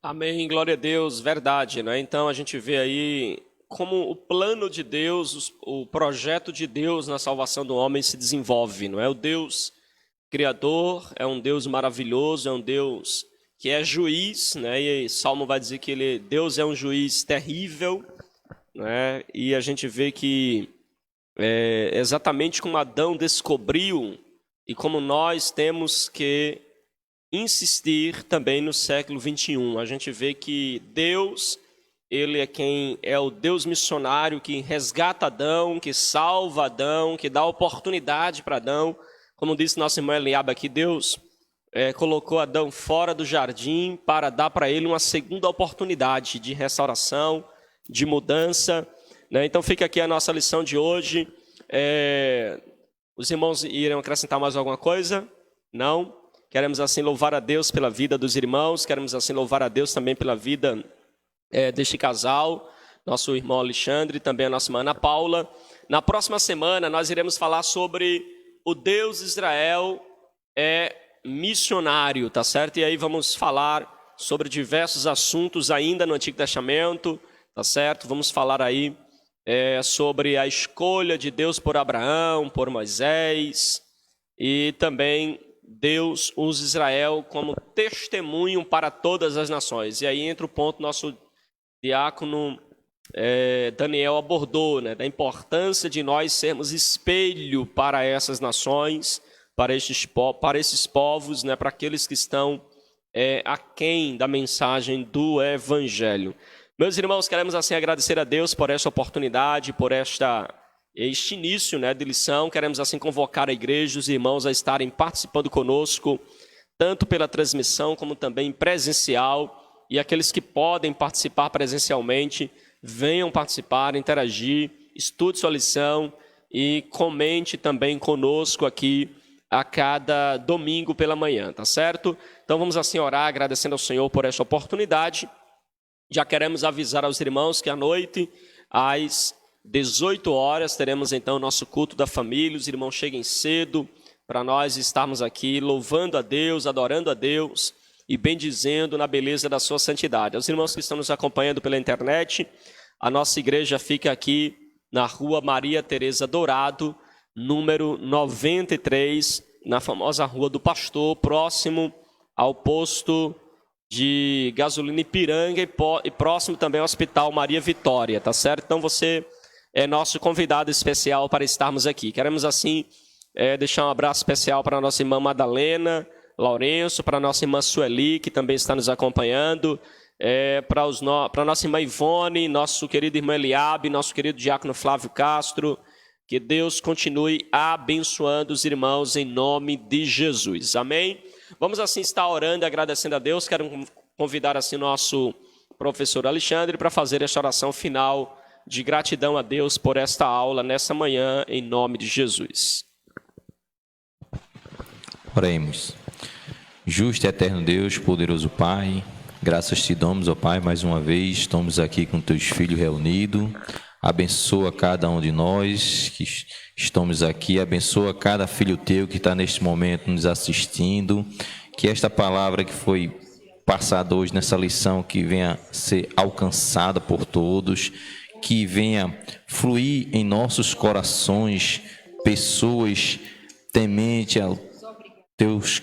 Amém, glória a Deus, verdade, né? Então a gente vê aí como o plano de Deus, o projeto de Deus na salvação do homem se desenvolve, não é? O Deus criador é um Deus maravilhoso, é um Deus que é juiz, né? E Salmo vai dizer que Deus é um juiz terrível, né? E a gente vê que exatamente como Adão descobriu e como nós temos que insistir também no século 21. A gente vê que Deus, ele é quem é o Deus missionário que resgata Adão, que salva Adão, que dá oportunidade para Adão. Como disse nossa irmã Eliabe aqui, Deus colocou Adão fora do jardim para dar para ele uma segunda oportunidade de restauração, de mudança, né? Então fica aqui a nossa lição de hoje. Os irmãos irão acrescentar mais alguma coisa? Não? Queremos assim louvar a Deus pela vida dos irmãos, queremos assim louvar a Deus também pela vida deste casal, nosso irmão Alexandre e também a nossa irmã Ana Paula. Na próxima semana nós iremos falar sobre o Deus Israel missionário, tá certo? E aí vamos falar sobre diversos assuntos ainda no Antigo Testamento, tá certo? Vamos falar aí sobre a escolha de Deus por Abraão, por Moisés, e também Deus usa Israel como testemunho para todas as nações. E aí entra o ponto nosso diácono Daniel abordou, né, da importância de nós sermos espelho para essas nações, para esses povos, né, para aqueles que estão aquém da mensagem do Evangelho. Meus irmãos, queremos assim agradecer a Deus por esta oportunidade, por este início, né, de lição. Queremos assim convocar a igreja, os irmãos a estarem participando conosco, tanto pela transmissão como também presencial, e aqueles que podem participar presencialmente, venham participar, interagir, estude sua lição e comente também conosco aqui a cada domingo pela manhã, tá certo? Então vamos assim orar, agradecendo ao Senhor por esta oportunidade. Já queremos avisar aos irmãos que à noite, às 18 horas, teremos então o nosso culto da família. Os irmãos cheguem cedo para nós estarmos aqui louvando a Deus, adorando a Deus e bendizendo na beleza da sua santidade. Aos irmãos que estão nos acompanhando pela internet, a nossa igreja fica aqui na rua Maria Tereza Dourado, número 93, na famosa Rua do Pastor, próximo ao posto de gasolina Ipiranga e próximo também ao Hospital Maria Vitória, tá certo? Então você é nosso convidado especial para estarmos aqui. Queremos assim deixar um abraço especial para a nossa irmã Madalena Lourenço, para a nossa irmã Sueli, que também está nos acompanhando, para a nossa irmã Ivone, nosso querido irmão Eliabe, nosso querido diácono Flávio Castro. Que Deus continue abençoando os irmãos em nome de Jesus. Amém? Vamos assim estar orando e agradecendo a Deus. Quero convidar assim o nosso professor Alexandre para fazer esta oração final de gratidão a Deus por esta aula nessa manhã, em nome de Jesus. Oremos. Justo e eterno Deus, poderoso Pai, graças te damos, ó Pai, mais uma vez, estamos aqui com teus filhos reunidos. Abençoa cada um de nós que estamos aqui, abençoa cada filho teu que está neste momento nos assistindo, que esta palavra que foi passada hoje nessa lição, que venha ser alcançada por todos, que venha fluir em nossos corações pessoas tementes aos teus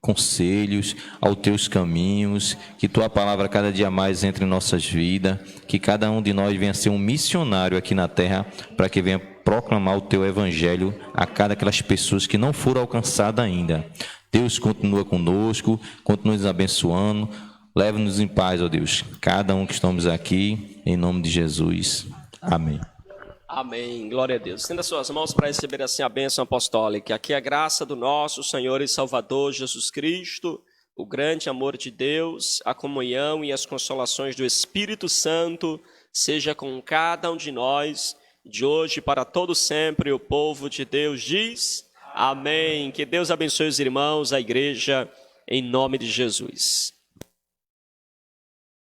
conselhos, aos teus caminhos, que tua palavra cada dia mais entre em nossas vidas, que cada um de nós venha ser um missionário aqui na terra, para que venha proclamar o teu evangelho a cada aquelas pessoas que não foram alcançadas ainda. Deus continua conosco, continua nos abençoando, leva-nos em paz, ó Deus, cada um que estamos aqui, em nome de Jesus. Amém. Amém, glória a Deus. Estenda suas mãos para receber assim a bênção apostólica. Aqui a graça do nosso Senhor e Salvador Jesus Cristo, o grande amor de Deus, a comunhão e as consolações do Espírito Santo, seja com cada um de nós, de hoje para todo sempre. O povo de Deus diz amém. Que Deus abençoe os irmãos, a igreja, em nome de Jesus.